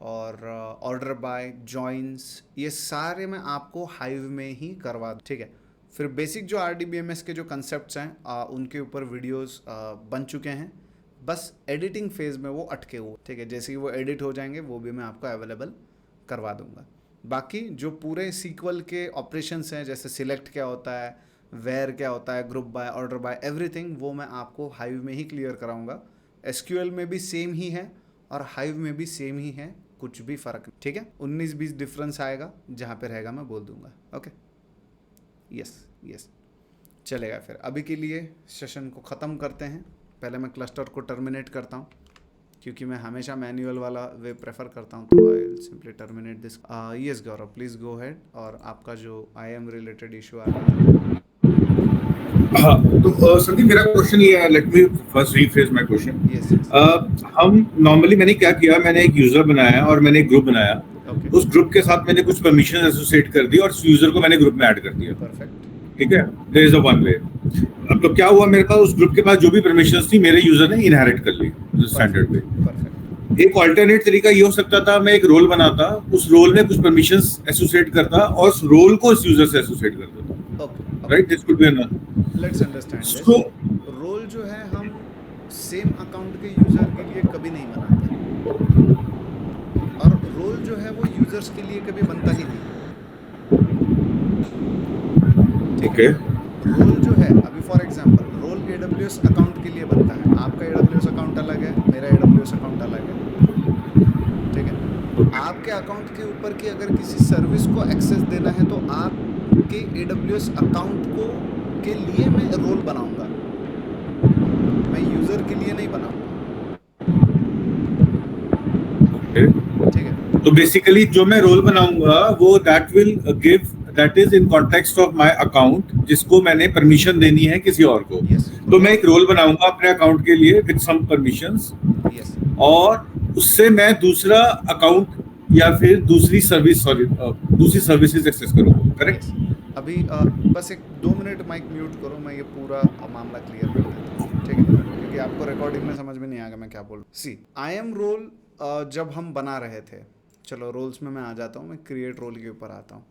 और ऑर्डर बाय, जॉइंस, ये सारे मैं आपको हाइव में ही करवा दूँ। ठीक है, फिर बेसिक जो RDBMS के जो कंसेप्ट्स हैं उनके ऊपर वीडियोस बन चुके हैं, बस एडिटिंग फेज़ में वो अटके हुए। ठीक है, जैसे ही वो एडिट हो जाएंगे वो भी मैं आपको अवेलेबल करवा दूंगा। बाकी जो पूरे SQL के ऑपरेशंस हैं, जैसे सिलेक्ट क्या होता है, वेयर क्या होता है, group by, order by, everything, वो मैं आपको हाइव में ही क्लियर कराऊंगा। SQL में भी सेम ही है और हाइव में भी सेम ही है, कुछ भी फ़र्क नहीं। ठीक है, 19-20 डिफरेंस आएगा, जहाँ पे रहेगा मैं बोल दूंगा। ओके, यस, चलेगा। फिर अभी के लिए सेशन को ख़त्म करते हैं। पहले मैं क्लस्टर को टर्मिनेट करता हूँ, क्योंकि मैं हमेशा मैनुअल वाला वे प्रेफर करता हूँ, तो I will simply terminate this. Yes Gaurav, please go ahead. और आपका जो IAM रिलेटेड इशू आ रहा है। हाँ, तो संदीप, मेरा क्वेश्चन ये है, let me first rephrase my question. हम नॉर्मली, मैंने क्या किया, मैंने एक यूजर बनाया और मैंने एक ग्रुप बनाया। उस ग्रुप के साथ मैंने कुछ परमिशन एसोसिएट कर दी और उस यूजर को मैंने ग्रुप में ऐड कर दिया। परफेक्ट, ठीक है, there is a one way. अब तो क्या हुआ, मेरे पास उस ग्रुप के पास जो भी परमिशंस थी मेरे यूजर ने इनहेरिट कर ली स्टैंडर्ड वे। एक अल्टरनेट तरीका ये हो सकता था, मैं एक रोल बनाता, उस रोल में कुछ परमिशंस एसोसिएट करता और उस रोल को इस यूजर से एसोसिएट कर देता। Right, this could be another. Let's understand. So role जो है हम सेम अकाउंट के यूजर के लिए कभी नहीं बनाते, और रोल जो है वो यूजर्स के लिए कभी बनता ही नहीं। ठीक है, रोल जो है अभी for example role AWS account के लिए बनता है। आपका AWS अकाउंट अलग है, मेरा AWS अकाउंट अलग है। ठीक है, आपके अकाउंट के ऊपर की अगर किसी सर्विस को एक्सेस देना है तो आपके AWS अकाउंट को के लिए मैं रोल बनाऊंगा, मैं यूजर के लिए नहीं बनाऊंगा। ठीक है, तो बेसिकली जो मैं रोल बनाऊंगा वो that is in context of my account, जिसको मैंने परमिशन देनी है किसी और को। तो मैं एक रोल बनाऊंगा अपने अकाउंट के लिए विद सम परमिशंस, और उससे मैं दूसरा अकाउंट या फिर दूसरी सर्विसेज एक्सेस करूंगा, करेक्ट? अभी बस एक 2 मिनट माइक म्यूट करो, मैं ये पूरा मामला क्लियर कर देता हूँ, ठीक है? क्योंकि आपको रिकॉर्डिंग में समझ में नहीं आएगा मैं क्या बोल रहा हूँ। सी आई एम रोल जब हम बना रहे थे, चलो रोल्स में मैं आ जाता हूँ, मैं क्रिएट रोल के ऊपर आता हूँ,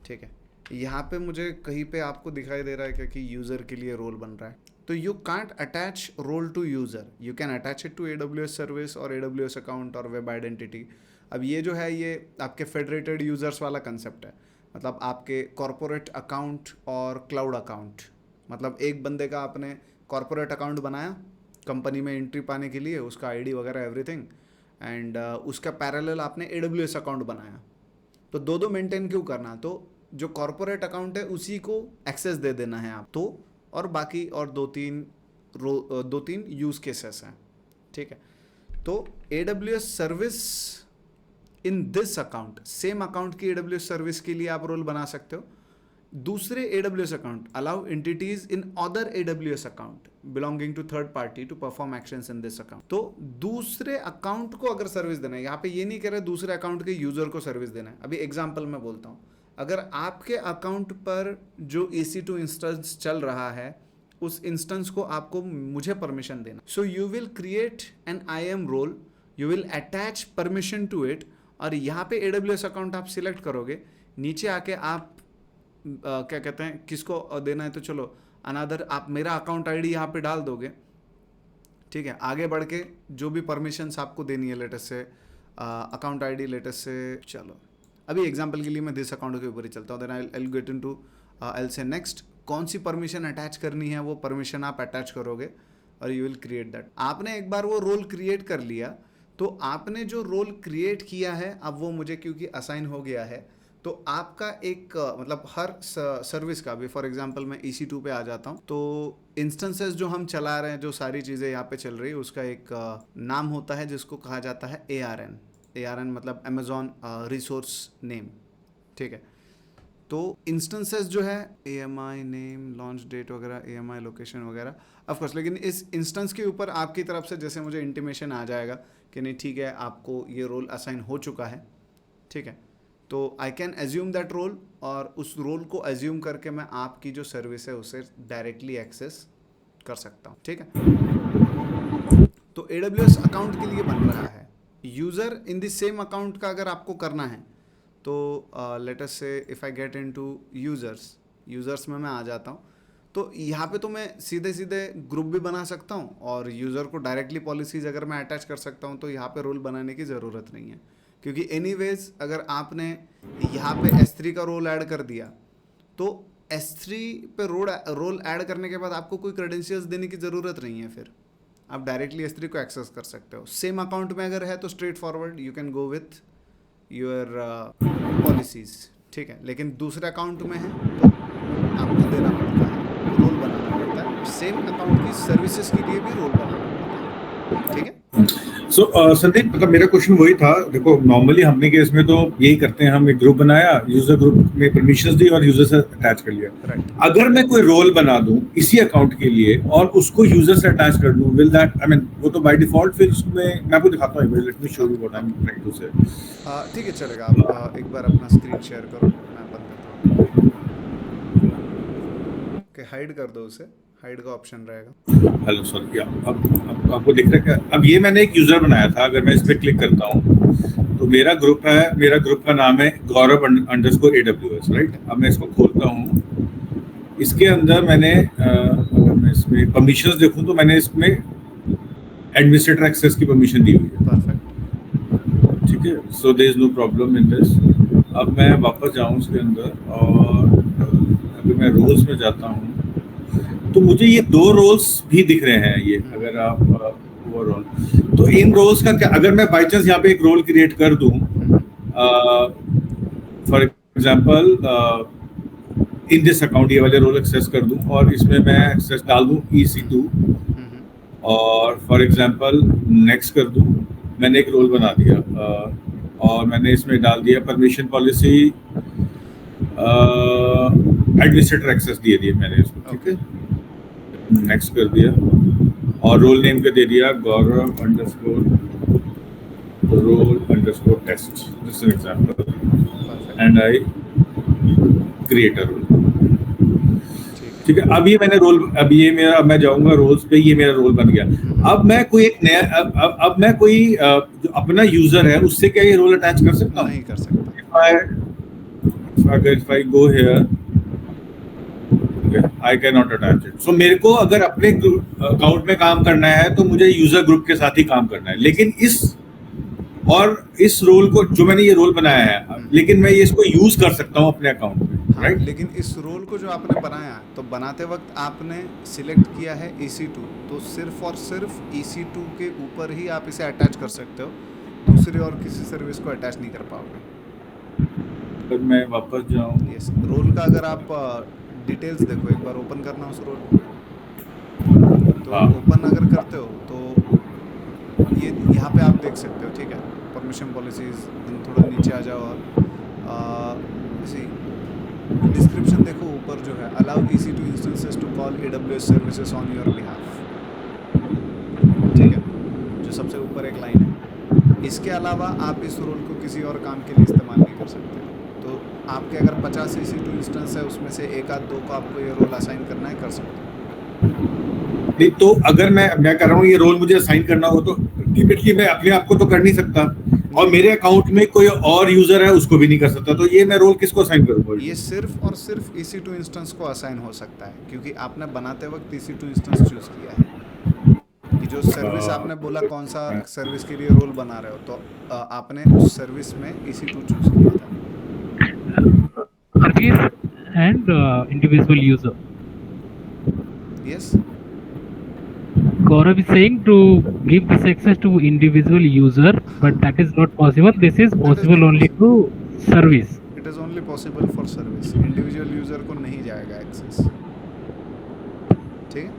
ठीक है? यहाँ पे मुझे कहीं पे आपको दिखाई दे रहा है क्या कि यूज़र के लिए रोल बन रहा है? तो you can't attach role to user, you can attach it to AWS service और AWS अकाउंट और वेब आइडेंटिटी। अब ये जो है ये आपके फेडरेटेड यूज़र्स वाला कंसेप्ट है, मतलब आपके कॉरपोरेट अकाउंट और क्लाउड अकाउंट, मतलब एक बंदे का आपने कॉरपोरेट अकाउंट बनाया कंपनी में एंट्री पाने के लिए, उसका आईडी वगैरह एवरीथिंग, एंड उसका पैरेलल आपने AWS अकाउंट बनाया। तो दो मेंटेन क्यों करना? तो जो कॉरपोरेट अकाउंट है उसी को एक्सेस दे देना है आप तो, और बाकी और दो तीन यूज़ केसेस हैं, ठीक है? तो AWS service in this account, same account की AWS सर्विस के लिए आप रोल बना सकते हो। दूसरे AWS account allow entities in other AWS account belonging to third party to perform actions in this account. तो दूसरे अकाउंट को अगर सर्विस देना है, यहाँ पे ये नहीं कह रहे दूसरे अकाउंट के यूजर को सर्विस देना है। अभी एग्जांपल मैं बोलता हूँ, अगर आपके अकाउंट पर जो EC2 इंस्टेंस चल रहा है उस इंस्टेंस को आपको मुझे परमिशन देना, so you will create an IAM role, you will attach permission to it, और यहाँ पे AWS अकाउंट आप सिलेक्ट करोगे, नीचे आके आप क्या कहते हैं किसको देना है, तो चलो अनदर आप मेरा अकाउंट आईडी यहाँ पे डाल दोगे, ठीक है? आगे बढ़ के जो भी परमिशंस आपको देनी है, लेटेस्ट से अकाउंट आईडी, लेटेस्ट से, चलो अभी एग्जांपल के लिए मैं दिस अकाउंट के ऊपर ही चलता हूँ, then I will get into, I will say next, कौन सी परमिशन अटैच करनी है वो परमिशन आप अटैच करोगे और यू विल क्रिएट दैट। आपने एक बार वो रोल क्रिएट कर लिया, तो आपने जो रोल क्रिएट किया है अब वो मुझे क्योंकि असाइन हो गया है, तो आपका एक मतलब हर सर्विस का भी, फॉर एग्जांपल मैं EC2 पे आ जाता हूँ, तो इंस्टेंसेस जो हम चला रहे हैं, जो सारी चीज़ें यहाँ पे चल रही है, उसका एक नाम होता है जिसको कहा जाता है ARN मतलब अमेजॉन रिसोर्स नेम, ठीक है? तो इंस्टेंसेस जो है AMI नेम, लॉन्च डेट वगैरह, AMI लोकेशन वगैरह ऑफकोर्स, लेकिन इस इंस्टेंस के ऊपर आपकी तरफ से जैसे मुझे इंटीमेशन आ जाएगा कि नहीं ठीक है आपको ये रोल असाइन हो चुका है, ठीक है? तो I can assume that role, और उस रोल को एज्यूम करके मैं आपकी जो सर्विस है उसे डायरेक्टली एक्सेस कर सकता हूँ, ठीक है? तो AWS अकाउंट के लिए बन रहा है। User in the same account का अगर आपको करना है तो लेट अस से if I get into users में मैं आ जाता हूँ, तो यहाँ पे तो मैं सीधे ग्रुप भी बना सकता हूँ और यूज़र को डायरेक्टली पॉलिसीज़ अगर मैं अटैच कर सकता हूँ, तो यहाँ पे रोल बनाने की ज़रूरत नहीं है, क्योंकि एनीवेज अगर आपने यहाँ पे S3 का रोल ऐड कर दिया, तो S3 पे रोल ऐड करने के बाद आपको कोई क्रेडेंशियल्स देने की ज़रूरत नहीं है, फिर आप डायरेक्टली S3 को एक्सेस कर सकते हो। सेम अकाउंट में अगर है तो straight forward you can go with your policies, ठीक है? लेकिन दूसरे अकाउंट में है तो आपको देना पड़ता है, रोल बनाना पड़ता है, सेम अकाउंट की सर्विसेज के लिए भी रोल बनाना पड़ता है, ठीक है? सो संदीप, मतलब मेरा क्वेश्चन वही था, देखो नॉर्मली हमने केस में तो यही करते हैं, हम एक ग्रुप बनाया, यूजर ग्रुप में परमिशंस दी और यूजर से अटैच कर लिया। अगर मैं कोई रोल बना दूं इसी अकाउंट के लिए और उसको यूजर से अटैच कर दूं, विल दैट, आई मीन वो तो बाय डिफॉल्ट फिर उसमें मैं आपको दिखाता हूं, let me show you what I am trying to say. ठीक है, चलेगा। आप एक बार अपना स्क्रीन शेयर करो, मैं बंद करता हूँ। ओके, हाइड कर दो उसे, हाइड का ऑप्शन रहेगा। हेलो सर, क्या अब आपको दिख रहा है? अब ये मैंने एक यूजर बनाया था, अगर मैं इस पर क्लिक करता हूँ तो मेरा ग्रुप है, मेरा ग्रुप का नाम है Gaurav_AWS, राइट? अब मैं इसको खोलता हूँ, इसके अंदर मैंने अगर मैं इसमें परमिशंस देखूँ तो मैंने इसमें एडमिनिस्ट्रेटर एक्सेस की परमिशन दी हुई है। परफेक्ट, ठीक है, so there is no problem in this. अब मैं वापस जाऊँ उसके अंदर और अगर मैं रोल्स में जाता हूँ तो मुझे ये 2 रोल्स भी दिख रहे हैं। ये अगर आप ओवरऑल, तो इन रोल्स का क्या, अगर मैं बाय चांस यहाँ पे एक रोल क्रिएट कर दूं, for example in this account, ये वाले रोल एक्सेस कर दूं और इसमें मैं एक्सेस डाल दूं EC2 और फॉर एग्जांपल नेक्स्ट कर दूं, मैंने एक रोल बना दिया और मैंने इसमें डाल दिया परमिशन पॉलिसी, एडमिनिस्ट्रेटर एक्सेस दिए मैंने इसको, ठीक है? नेक्स्ट कर दिया और रोल नेम का दे दिया Gaurav_, role_test. This is an example, perfect, and I create a role. ठीक है। ठीक है, अब ये मैंने रोल, अब ये मेरा, अब मैं जाऊंगा रोल्स पे, ये मेरा रोल बन गया। अब मैं कोई एक नया, अब मैं कोई जो अपना यूजर है उससे क्या ये रोल अटैच कर सकता हूँ? नहीं कर सकता। if I go here, I cannot attach it. So मेरे को अगर अपने अकाउंट में काम करना है तो मुझे यूजर ग्रुप के साथ ही काम करना है, लेकिन इस रोल को, जो मैंने ये रोल बनाया है, लेकिन मैं ये इसको यूज कर सकता हूँ अपने अकाउंट में, हाँ, राइट? लेकिन इस रोल को जो आपने बनाया तो बनाते वक्त आपने सिलेक्ट किया है EC2, तो सिर्फ और सिर्फ EC2 के ऊपर ही आप इसे अटैच कर सकते हो, दूसरी और किसी सर्विस को अटैच नहीं कर पाओगे। अगर मैं वापस जाऊँ, यस, रोल का अगर आप डिटेल्स देखो, एक बार ओपन करना उस रोल को, तो हाँ। ओपन अगर करते हो तो ये यहाँ पे आप देख सकते हो, ठीक है, परमिशन पॉलिसीज, थोड़ा नीचे आ जाओ और इसी डिस्क्रिप्शन देखो ऊपर जो है, allow EC2 instances to call AWS services on your behalf, ठीक है, जो सबसे ऊपर एक लाइन है। इसके अलावा आप इस रोल को किसी और काम के लिए इस्तेमाल नहीं कर सकते। तो आपके अगर 50 EC2 इंस्टेंस है, उसमें से एक आध दो को आपको ये रोल असाइन करना है, कर सकते हो। नहीं तो अगर मैं कर रहा हूँ ये रोल मुझे असाइन करना हो तो अल्टीमेटली मैं अपने आप को तो कर नहीं सकता, और मेरे अकाउंट में कोई और यूजर है उसको भी नहीं कर सकता, तो ये मैं रोल किसको असाइन करूँगा? ये सिर्फ और सिर्फ EC2 इंस्टेंस को असाइन हो सकता है, क्योंकि आपने बनाते वक्त EC2 इंस्टेंस चूज किया है कि जो सर्विस आपने बोला कौन सा सर्विस के लिए रोल बना रहे हो, तो आपने उस सर्विस में EC2 चूज किया था। and individual user. Yes, Gaurav is saying to give this access to individual user, but that is not possible. This is possible only to service. it is only possible for service, individual user को नहीं जाएगा access, ठीक है।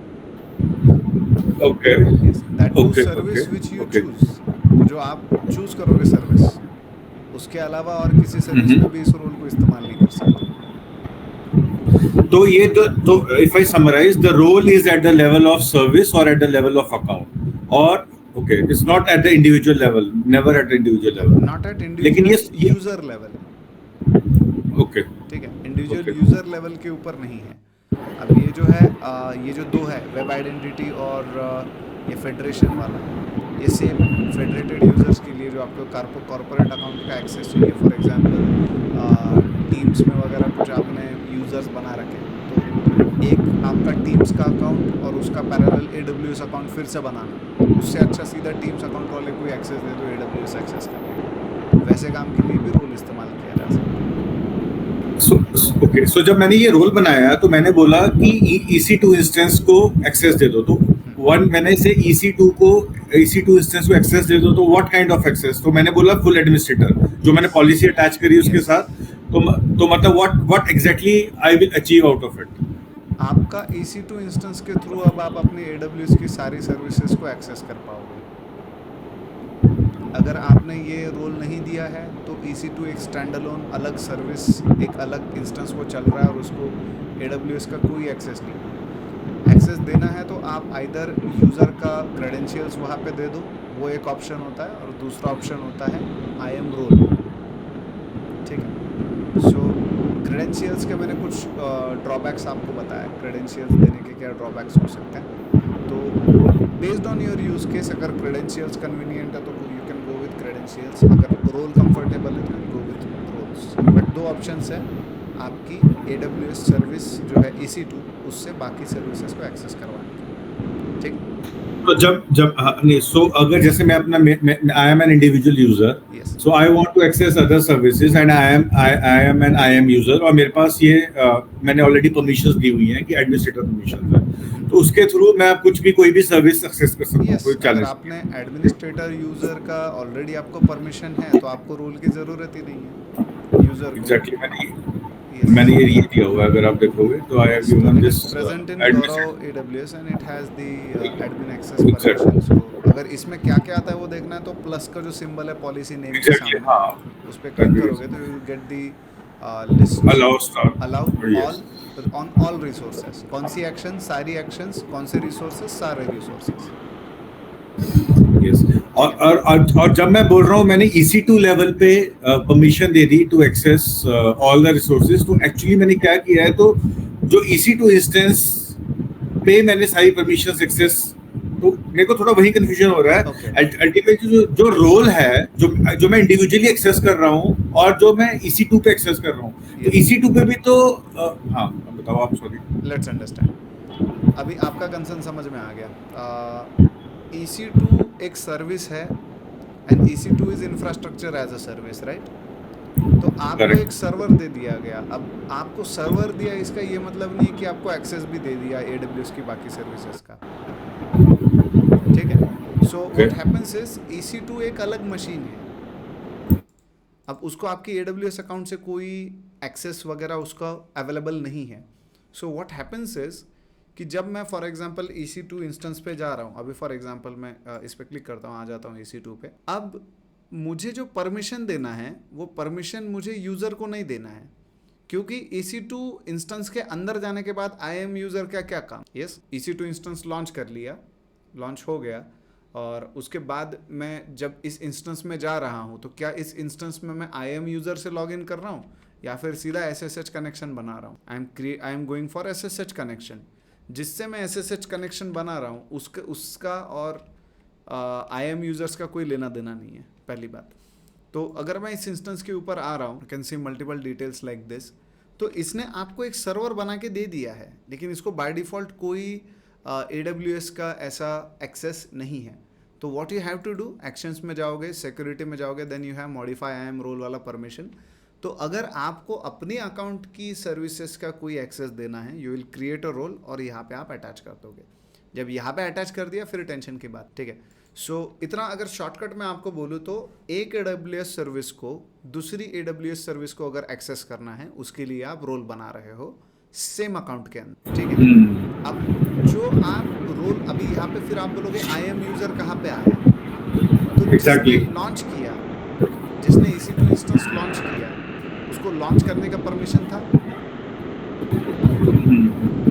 Okay, Yes, that too Okay, service okay, which you okay. choose, जो आप choose करोगे service, उसके अलावा और किसी सर्विस में भी इस रोल को इस्तेमाल नहीं कर सकते। तो ये तो if I summarize, the role is at the level of service or at the level of account, or okay, it's not at the individual level, never at the individual level. Not at लेकिन ये individual user level, okay, ठीक है, individual Okay. User level के ऊपर नहीं है। अब ये जो है ये जो दो है, वेब आइडेंटिटी और ये फेडरेशन वाला, ये सेम फेडरेटेड यूजर्स के लिए जो आपको कॉर्पोरेट अकाउंट का एक्सेस चाहिए, फॉर एग्जांपल टीम्स में वगैरह कुछ आपने यूजर्स बना रखे, तो एक आपका टीम्स का अकाउंट और उसका पैरेलल AWS अकाउंट फिर से बनाना, उससे अच्छा सीधा टीम्स अकाउंट वाले को एक्सेस दे दो AWS एक्सेस का, वैसे काम के लिए भी रोल इस्तेमाल किया जा सकता है। सो जब मैंने ये रोल बनाया तो मैंने बोला कि EC2 इंस्टेंस को एक्सेस दे दो, तो मैंने से EC2 इंस्टेंस को एक्सेस दे दो, तो व्हाट काइंड ऑफ एक्सेस? तो मैंने बोला फुल एडमिनिस्ट्रेटर, जो मैंने पॉलिसी अटैच करी उसके साथ, तो मतलब what exactly I will achieve out of it? आपका EC2 इंस्टेंस के थ्रू अब आप अपनी AWS की सारी सर्विसेज को एक्सेस कर पाओगे। अगर आपने ये रोल नहीं दिया है तो EC2 एक स्टैंड अलोन अलग सर्विस, एक अलग इंस्टेंस वो चल रहा है और उसको AWS का कोई एक्सेस नहीं। एक्सेस देना है तो आप आइदर यूज़र का क्रेडेंशियल्स वहाँ पे दे दो, वो एक ऑप्शन होता है, और दूसरा ऑप्शन होता है IAM रोल, ठीक है। सो क्रेडेंशियल्स के मैंने कुछ ड्रॉबैक्स आपको बताया, क्रेडेंशियल्स देने के क्या ड्रॉबैक्स हो सकते हैं। तो based on your use case, अगर क्रेडेंशियल्स कन्वीनियंट है तो you can go with credentials, अगर रोल कंफर्टेबल है तो गो विथ रोल्स। बट दो ऑप्शंस है आपकी AWS सर्विस जो है EC2, उससे बाकी सर्विसेज को एक्सेस करवाने की, ठीक। तो जब नहीं, सो अगर जैसे मैं अपना I am an individual user, Yes. So I want to access other services and I am an IAM user, और मेरे पास ये मैंने ऑलरेडी परमिशंस दी हुई हैं कि एडमिनिस्ट्रेटर परमिशंस है, तो उसके थ्रू मैं कोई भी सर्विस एक्सेस कर सकता हूँ, Yes, कोई अगर चैलेंज? आपने एडमिनिस्ट्रेटर यूज़र का ऑलरेडी आपको परमिशन है तो आपको रोल की ज़रूरत ही नहीं है यूज़र को। Exactly Yes. मैंने ये दिया हुआ है, अगर आप देखोगे तो I have given this present in Gaurav AWS and it has the admin access Exactly. permission. So अगर इसमें क्या क्या आता है वो देखना है तो प्लस का जो सिंबल है पॉलिसी नेम के एग्जैक्टली, सामने, हाँ, उस पर क्लिक करोगे तो you will get the list allow start, allow Yes. On all resources. कौन सी एक्शन, सारी एक्शंस, कौन से रिसोर्सेज, सारे रिसोर्सेज, यस, और जब मैं बोल रहा हूँ मैंने EC2 लेवल पे परमिशन दे दी to access all the resources, तो एक्चुअली मैंने क्या किया है, तो जो EC2 इंस्टेंस पे मैंने सारी परमिशन एक्सेस, तो मेरे को थोड़ा वही कंफ्यूजन हो रहा है। Okay. अल्टीमेटली जो रोल है, जो मैं इंडिविजुअली एक्सेस कर रहा हूँ और जो मैं EC2 पे एक्सेस कर रहा हूँ, तो Yes. EC2 पे भी तो हाँ बताओ आप, सॉरी। Let's understand. अभी आपका कंसर्न समझ में आ गया। EC2 एक सर्विस है and EC2 is infrastructure as a service, right? तो आपको Correct. एक सर्वर दे दिया गया। अब आपको सर्वर दिया, इसका ये मतलब नहीं कि आपको एक्सेस भी दे दिया AWS की बाकी सर्विसेज का, ठीक है? So what happens is EC2 एक अलग मशीन है। अब उसको आपकी AWS अकाउंट से कोई एक्सेस वगैरह उसका अवेलेबल नहीं है। सो व्हाट हैपेंस इज कि जब मैं फॉर एग्जांपल EC2 इंस्टेंस पे जा रहा हूँ, अभी फॉर एग्जांपल मैं इस पे क्लिक करता हूँ, आ जाता हूँ EC2 पे। अब मुझे जो परमिशन देना है वो परमिशन मुझे यूज़र को नहीं देना है, क्योंकि EC2 इंस्टेंस के अंदर जाने के बाद IAM यूज़र का क्या काम। यस, EC2 इंस्टेंस लॉन्च कर लिया, लॉन्च हो गया, और उसके बाद मैं जब इस इंस्टेंस में जा रहा हूँ तो क्या इस इंस्टेंस में मैं IAM यूज़र से लॉग इन कर रहा हूँ या फिर सीधा SSH कनेक्शन बना रहा हूँ। I am going for SSH connection. जिससे मैं SSH कनेक्शन बना रहा हूँ उसका और IAM यूज़र्स का कोई लेना देना नहीं है, पहली बात। तो अगर मैं इस इंस्टेंस के ऊपर आ रहा हूँ, can see multiple details like this, तो इसने आपको एक सर्वर बना के दे दिया है, लेकिन इसको बाय डिफ़ॉल्ट कोई AWS का ऐसा एक्सेस नहीं है। तो what you have to do, actions में जाओगे, सिक्योरिटी में जाओगे, then you have modify IAM role वाला परमिशन। तो अगर आपको अपने अकाउंट की सर्विसेज का कोई एक्सेस देना है, you will create a role और यहाँ पे आप अटैच कर दोगे। जब यहाँ पे अटैच कर दिया फिर टेंशन की बात, ठीक है? सो इतना अगर शॉर्टकट में आपको बोलूँ तो एक AWS सर्विस को दूसरी AWS सर्विस को अगर एक्सेस करना है, उसके लिए आप रोल बना रहे हो सेम अकाउंट के अंदर, ठीक है? अब जो आप रोल, अभी यहाँ पे फिर आप बोलोगे IAM यूज़र कहाँ पे आया, तो Exactly. जिसने लॉन्च किया, जिसने EC2 इंस्टेंस लॉन्च किया, उसको लॉन्च करने का परमिशन था,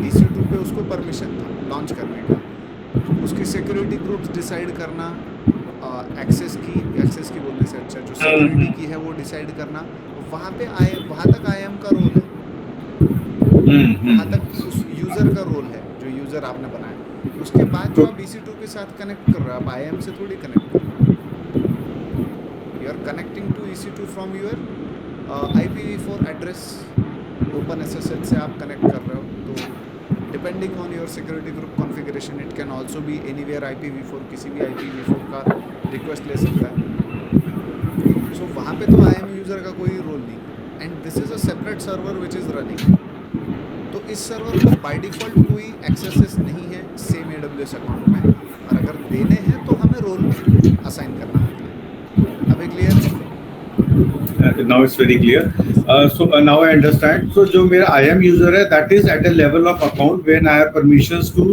EC2 पे उसको परमिशन था लॉन्च करने का। उसकी सिक्योरिटी ग्रुप्स डिसाइड करना, एक्सेस की बोलने से अच्छा जो सिक्योरिटी की है वो डिसाइड करना, वहाँ तक IAM का रोल है, वहाँ तक उस यूज़र का रोल है जो यूज़र आपने बनाया। उसके बाद जो आप EC2 के साथ कनेक्ट कर रहे हो, आप IAM से थोड़ी कनेक्ट कर रहे हो। You are connecting to EC2 from your IPv4 address, open SSH से आप कनेक्ट कर रहे हो। तो depending on your security group configuration, it can also be anywhere IPv4, किसी भी IPv4 का रिक्वेस्ट ले सकता है। सो वहाँ पे तो IAM यूज़र का कोई रोल नहीं, and this is a separate server which is running. तो इस सर्वर को बाय डिफ़ॉल्ट कोई एक्सेसेस नहीं है सेम AWS अकाउंट में, और अगर देने हैं तो हमें रोल असाइन करना होता है। अभी क्लियर है? Now it's very clear. So now I understand. So जो मेरा IAM user है, that is at a level of account when I have permissions to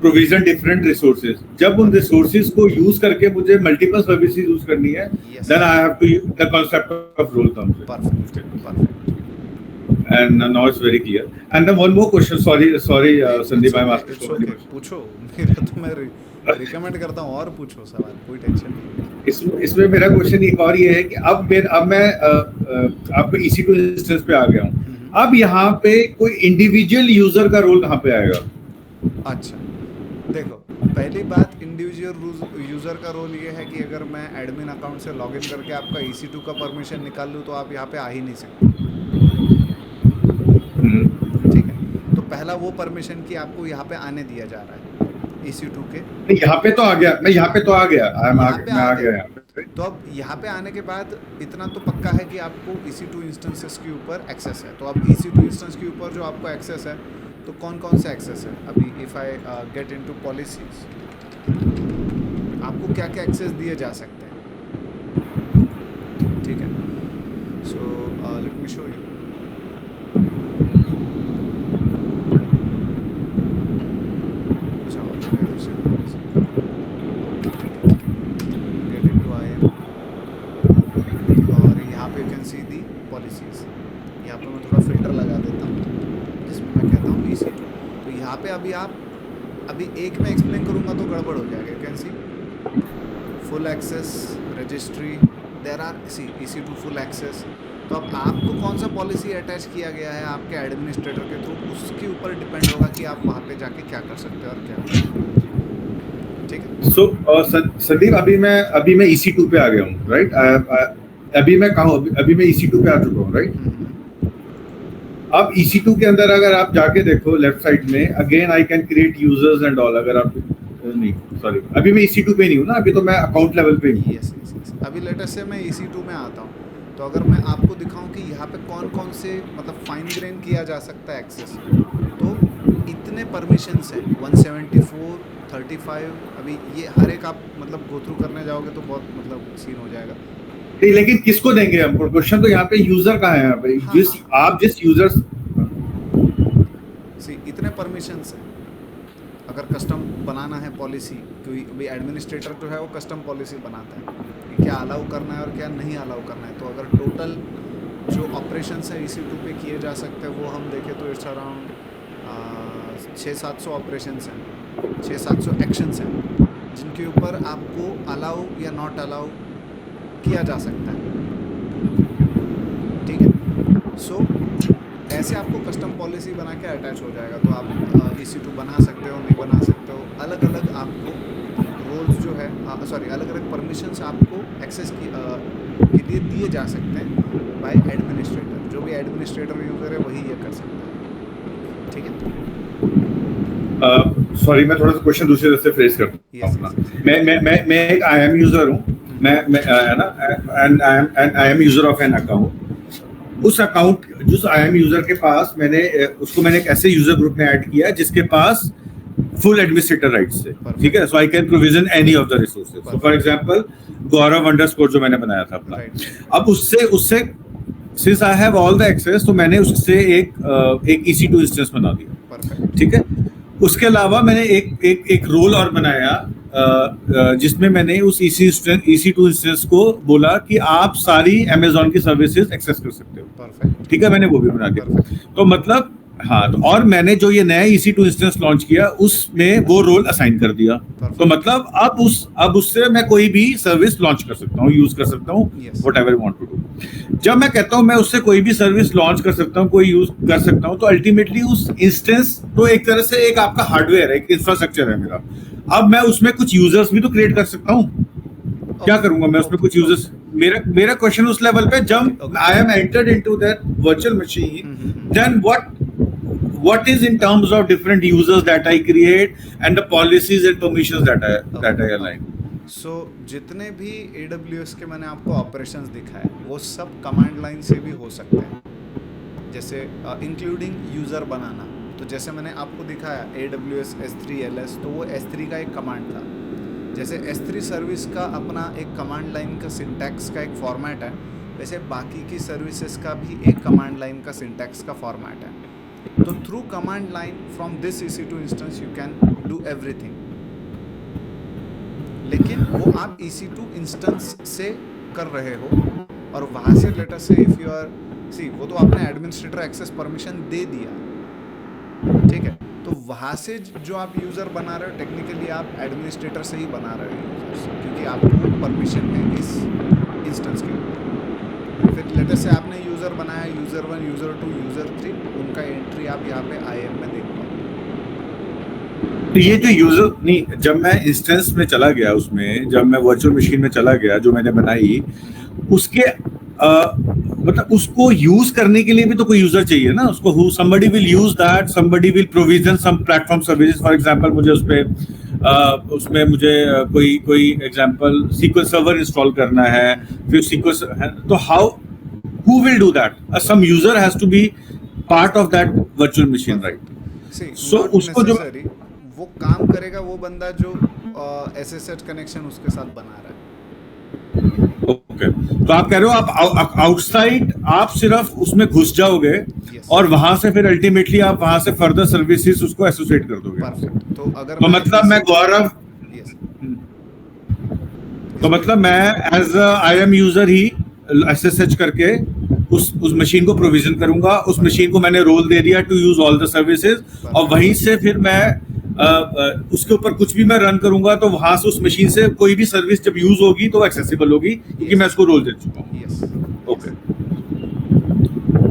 provision different resources. जब उन resources को use करके मुझे multiple services use करनी है, Yes. then I have to the concept of role comes in. Perfect. And now it's very clear. And then one more question. Sorry, Sandeep, I'm asking so many questions. पूछो, मेरा तो मैं recommend करता हूँ और पूछो सवाल, कोई टेंशन नहीं। इसमें मेरा क्वेश्चन एक और ये है कि अब मैं आपको EC2 इंस्टेंस पे आ गया हूँ। अब यहाँ पे कोई इंडिविजुअल यूजर का रोल कहाँ पे आएगा? अच्छा, देखो, पहली बात, इंडिविजुअल यूज़र का रोल ये है कि अगर मैं एडमिन अकाउंट से लॉगिन करके आपका EC2 का परमिशन निकाल लूँ तो आप यहाँ पे आ ही नहीं सकते, ठीक है? तो पहला वो परमिशन कि आपको यहाँ पे आने दिया जा रहा है EC2 के। यहाँ पे तो आ गया, मैं यहाँ पे तो आ गया, मैं आ गया यहाँ पे। तो अब यहाँ पे आने के बाद इतना तो पक्का है कि आपको EC2 इंस्टेंसेस के ऊपर एक्सेस है। तो अब EC2 इंस्टेंस के ऊपर जो आपको एक्सेस है, तो कौन कौन से एक्सेस है? अभी if I get into policies, आपको क्या क्या एक्सेस दिए जा सकते हैं, ठीक है? So let me show you. Get into IAM और यहाँ पे you can C the policies. यहाँ पे मैं थोड़ा फिल्टर लगा देता हूँ जिसमें मैं कहता हूँ EC2। तो यहाँ पे अभी एक में एक्सप्लेन करूँगा तो गड़बड़ हो जाएगा। Can see full access registry, there are see EC2 full access. तो अब आपको कौन सा पॉलिसी अटैच किया गया है आपके एडमिनिस्ट्रेटर के थ्रू, उसके ऊपर डिपेंड होगा कि आप वहाँ पे जाके क्या कर सकते हो और क्या नहीं। ठीक है। सो संदीप, अभी मैं EC2 पे आ गया हूँ, राइट? अभी मैं कहाँ हूँ? अभी मैं EC2 पे आ चुका हूँ, राइट? अब EC2 के अंदर अगर आप जाके देखो लेफ्ट साइड में, again I can create users and all. अगर आप नहीं, सॉरी, अभी मैं EC2 पे नहीं हूँ ना, अभी तो मैं अकाउंट लेवल पे ही हूँ। यस। अभी लेटेस्ट से मैं EC2 में आता हूँ, तो अगर मैं आपको दिखाऊं कि यहाँ पे कौन कौन से मतलब फाइन ग्रेन किया जा सकता है एक्सेस, तो इतने परमिशंस हैं 174, 35। अभी ये हर एक आप मतलब गो थ्रू करने जाओगे तो बहुत मतलब सीन हो जाएगा। लेकिन किसको देंगे हम? क्वेश्चन तो यहाँ पे यूजर का है यहाँ पे। हाँ, जिस यूजर इतने परमिशंस हैं। अगर कस्टम बनाना है पॉलिसी, क्योंकि अभी एडमिनिस्ट्रेटर जो है वो कस्टम पॉलिसी बनाता है कि क्या अलाउ करना है और क्या नहीं अलाउ करना है। तो अगर टोटल जो ऑपरेशंस है EC2 पे किए जा सकते हैं वो हम देखें तो इट्स अराउंड 600-700 ऑपरेशंस हैं, 600-700 एक्शंस हैं जिनके ऊपर आपको अलाउ या नॉट अलाउ किया जा सकता है। ठीक है। सो ऐसे आपको कस्टम पॉलिसी बना के अटैच हो जाएगा। तो आप EC2 बना सकते हो, नहीं बना सकते हो, अलग अलग आपको रोल्स जो है, सॉरी, अलग अलग परमिशंस आपको एक्सेस के लिए दिए जा सकते हैं बाय एडमिनिस्ट्रेटर। जो भी एडमिनिस्ट्रेटर यूजर है वही ये कर सकता है। ठीक है। सॉरी, मैं थोड़ा सा क्वेश्चन दूसरे तरह से फ्रेज करता हूँ। मैं एक IAM यूजर हूँ, मैं है ना, and I M user of an account. उस अकाउंट, जिस IAM यूजर के पास मैंने एक ऐसे यूजर ग्रुप में ऐड किया जिसके पास फुल एडमिनिस्ट्रेटर राइट्स थे। ठीक है। So I can provision any of the resources. So for example Gaurav underscore जो मैंने बनाया था अपना, अब उससे since I have all the access, तो मैंने उससे एक EC2 इंस्टेंस बना दिया। ठीक है। उसके अलावा मैंने एक रोल और बनाया जिसमें मैंने उस EC2 इंस्टेंस को बोला कि आप सारी Amazon की सर्विसेज एक्सेस कर सकते हो। ठीक है, मैंने वो भी बना दिया। तो मतलब हाँ, तो और मैंने जो ये नया EC2 इंस्टेंस लॉन्च किया उसमें वो रोल असाइन कर दिया। तो मतलब अब उससे मैं कोई भी सर्विस लॉन्च कर सकता हूँ, यूज कर सकता हूँ, whatever I want to do. जब मैं कहता हूँ मैं उससे कोई भी सर्विस लॉन्च कर सकता हूँ, कोई यूज कर सकता हूँ, तो अल्टीमेटली उस इंस्टेंस तो एक तरह से एक आपका हार्डवेयर है, एक इंफ्रास्ट्रक्चर है मेरा। अब मैं उसमें कुछ यूजर्स भी तो क्रिएट कर सकता हूँ। क्या करूंगा मैं उसमें कुछ यूजर्स? मेरा क्वेश्चन उस लेवल पे, जब I am entered into that virtual machine, then what is in terms of different users that I create and the policies and permissions that I align. So जितने भी AWS के मैंने आपको operations दिखाए वो सब कमांड लाइन से भी हो सकते हैं, जैसे इंक्लूडिंग यूज़र बनाना। तो जैसे मैंने आपको दिखाया AWS S3 LS, तो वो S3 का एक कमांड था। जैसे S3 सर्विस का अपना एक कमांड लाइन का सिंटैक्स का एक फॉर्मेट है, वैसे बाकी की सर्विसेज का भी एक कमांड लाइन का सिंटैक्स का फॉर्मेट है। तो through command line from this EC2 instance you can do everything, लेकिन वो आप EC2 इंस्टेंस से कर रहे हो और वहाँ से लेटर से इफ यू आर वो तो आपने एडमिनिस्ट्रेटर एक्सेस परमिशन दे दिया। ठीक है। तो वहाँ से जो आप यूज़र बना रहे हो, टेक्निकली आप एडमिनिस्ट्रेटर से ही बना रहे हो यूजर्स, क्योंकि आपको परमिशन है इस इंस्टेंस के ऊपर। फिर लेटर से आपने यूज़र बनाया, यूज़र 1, यूज़र 2, यूज़र 3, उनका एंट्री आप यहाँ पे IAM में देख पाओ। तो ये जो यूजर नहीं, जब मैं इंस्टेंस में चला गया, उसमें जब मैं वर्चुअल मशीन में चला गया जो मैंने बनाई, उसके मतलब उसको यूज करने के लिए भी तो कोई यूजर चाहिए ना उसको। somebody will use that, somebody will provision some platform services। For example मुझे उसमें मुझे कोई एग्जांपल SQL सर्वर इंस्टॉल करना है, फिर SQL, तो who will do that? Some user has to be part of that virtual machine, right? So उसको जो वो काम करेगा वो बंदा जो SSH कनेक्शन उसके साथ बना रहा है। ओके, तो आप कह रहे हो आप आउटसाइड आप सिर्फ उसमें घुस जाओगे और वहां से फिर अल्टीमेटली आप वहां से फर्दर सर्विसेज उसको एसोसिएट कर दोगे। परफेक्ट। तो अगर तो मतलब मैं गौरव, तो मतलब मैं एज IAM यूजर ही SSH करके उस मशीन को प्रोविजन करूंगा। उस मशीन को मैंने रोल दे दिया to use all the services, और वहीं से फिर मैं उसके ऊपर कुछ भी मैं रन करूंगा तो वहां से उस मशीन से कोई भी सर्विस जब यूज होगी तो एक्सेसिबल होगी, क्योंकि मैं उसको रोल दे चुका हूँ। यस, ओके,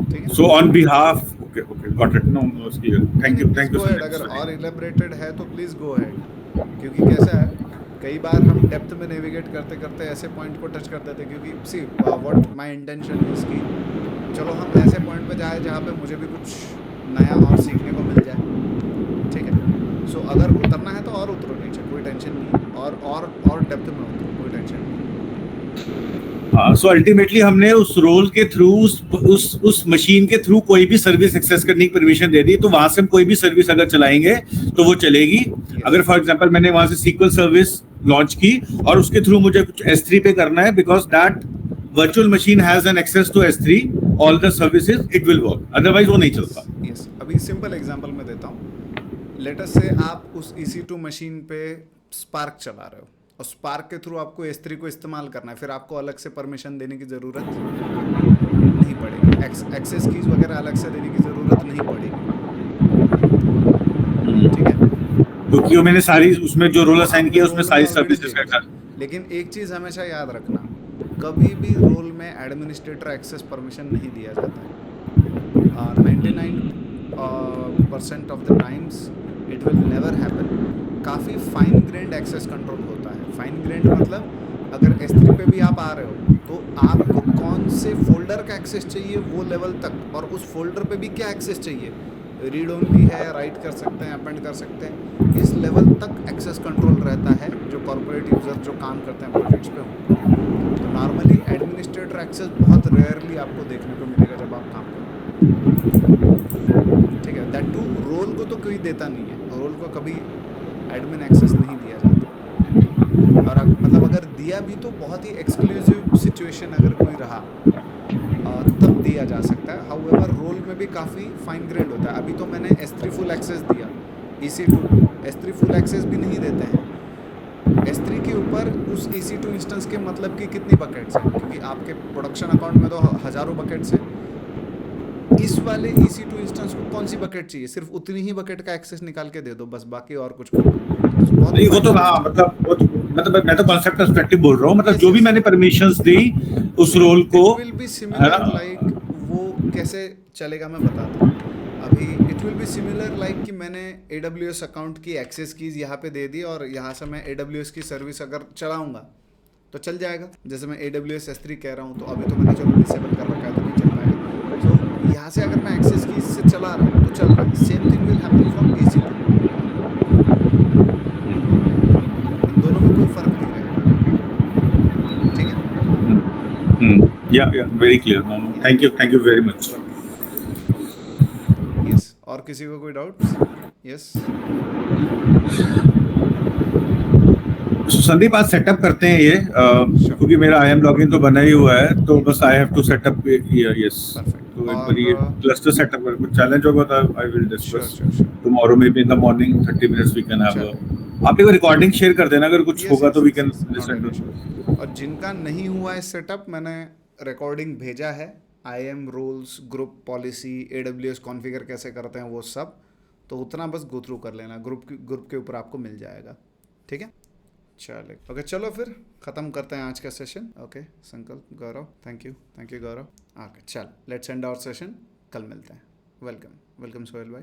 ठीक है। So on behalf, okay okay, got it, no thank you please go head, अगर और इलेबरेटेड है तो प्लीज गो हेड, क्योंकि कैसा है कई बार हम डेप्थ में नेविगेट करते करते ऐसे पॉइंट को टच कर देते, क्योंकि see what my intention is कि चलो हम ऐसे पॉइंट पे जाए जहाँ पे मुझे भी कुछ नया और सीखने को मिल जाए, ठीक है। सो अगर उतरना है तो और उतरो नीचे, कोई टेंशन नहीं, और डेप्थ में उतरो, कोई टेंशन नहीं। हाँ, सो अल्टीमेटली हमने उस रोल के थ्रू उस मशीन के थ्रू कोई भी सर्विस एक्सेस करने की परमिशन दे दी, तो वहां से हम कोई भी सर्विस अगर चलाएंगे तो वो चलेगी। अगर फॉर एग्जांपल मैंने वहां से सीक्वल सर्विस लॉन्च की और उसके थ्रू मुझे कुछ S3 पे करना है, because that virtual machine has an access to S3 all the services, it will work, otherwise वो नहीं चलता। यस, अभी सिंपल एग्जांपल मैं देता हूँ। लेट अस से आप उस EC2 मशीन पे स्पार्क चला रहे हो और स्पार्क के थ्रू आपको S3 को इस्तेमाल करना है, फिर आपको अलग से परमिशन देने की ज़रूरत नहीं पड़ेगी, एक्सेस कीज वगैरह अलग से देने की ज़रूरत नहीं पड़ेगी, ठीक है। क्योंकि मैंने सारी उसमें जो रोल असाइन किया उसमें सारी सर्विसेज का। लेकिन एक चीज़ हमेशा याद रखना, कभी भी रोल में एडमिनिस्ट्रेटर एक्सेस परमिशन नहीं दिया जाता है। 99% of the times it will never happen. काफ़ी फाइन ग्रेन्ड एक्सेस कंट्रोल होता है। फाइन ग्रेन्ड मतलब अगर S3 पे भी आप आ रहे हो तो आपको कौन से फोल्डर का एक्सेस चाहिए वो लेवल तक, और उस फोल्डर पे भी क्या एक्सेस चाहिए, रीड ओनली है, राइट कर सकते हैं, अपेंड कर सकते हैं, इस लेवल तक एक्सेस कंट्रोल रहता है जो कॉर्पोरेट यूज़र जो काम करते हैं प्रोजेक्ट्स पे हों। तो नॉर्मली एडमिनिस्ट्रेटर एक्सेस बहुत रेयरली आपको देखने को मिलेगा जब आप काम करो, ठीक है। दैट टू रोल को तो कोई देता नहीं है, रोल को कभी एडमिन एक्सेस नहीं दिया जाता, और मतलब अगर दिया भी तो बहुत ही एक्सक्लूसिव सिचुएशन अगर कोई रहा तब दिया जा सकता है। हाउएवर रोल में भी काफ़ी फाइन ग्रेड होता है। अभी तो मैंने S3 फुल एक्सेस दिया, EC2 S3 फुल एक्सेस भी नहीं देते हैं। S3 के ऊपर उस EC2 इंस्टेंस के मतलब कि कितनी बकेट्स हैं, क्योंकि आपके प्रोडक्शन अकाउंट में तो हज़ारों बकेट्स हैं। इस वाले EC2 इंस्टेंस को कौन सी बकेट चाहिए, सिर्फ उतनी ही बकेट का एक्सेस निकाल के दे दो बस, बाकी और कुछ नहीं, वो तो हाँ, मतलब मैं तो कॉन्सेप्ट पर्सपेक्टिव बोल रहा हूँ, मतलब जो भी मैंने परमिशंस दी उस रोल को, it will be similar like, वो कैसे चलेगा मैं बताता हूँ अभी। It will be similar like कि मैंने AWS अकाउंट की एक्सेस कीज यहाँ पे दे दी और यहाँ से मैं AWS की सर्विस अगर चलाऊंगा तो चल जाएगा। जैसे मैं AWS S3 कह रहा हूँ, तो अभी तो मैंने चलो डिसेबल कर रखा है तो नहीं चल पाएगा। तो यहाँ से अगर मैं एक्सेस कीज से चला रहा हूँ तो चल रहा है। Same thing will happen from EC2, इन दोनों में कोई फर्क नहीं रहेगा, ठीक है। या very clear, thank you very much. Yes, और किसी को कोई डाउट्स? यस, संदीप आज सेटअप करते हैं ये, क्योंकि मेरा IAM लॉगिन तो बना ही हुआ है, तो बस I have to setup, yes. तो एक बार ये क्लस्टर सेटअप कर, कुछ चैलेंज होगा तो I will discuss tomorrow, maybe in the morning 30 minutes we can have. आप एक रिकॉर्डिंग शेयर कर देना अगर कुछ होगा तो वी कैन लिसन टू। और जिनका नहीं हुआ है सेटअप, मैंने रिकॉर्डिंग भेजा है, IAM roles, group policy, AWS configure कैसे करते हैं वो सब, तो उतना बस गो थ्रू कर लेना, ग्रुप के ऊपर आपको मिल जाएगा, ठीक है। चले, ओके, चलो फिर ख़त्म करते हैं आज का सेशन। ओके संकल्प, गौरव, थैंक यू गौरव। ओके चल, लेट्स एंड आवर सेशन, कल मिलते हैं। वेलकम सोहेल भाई।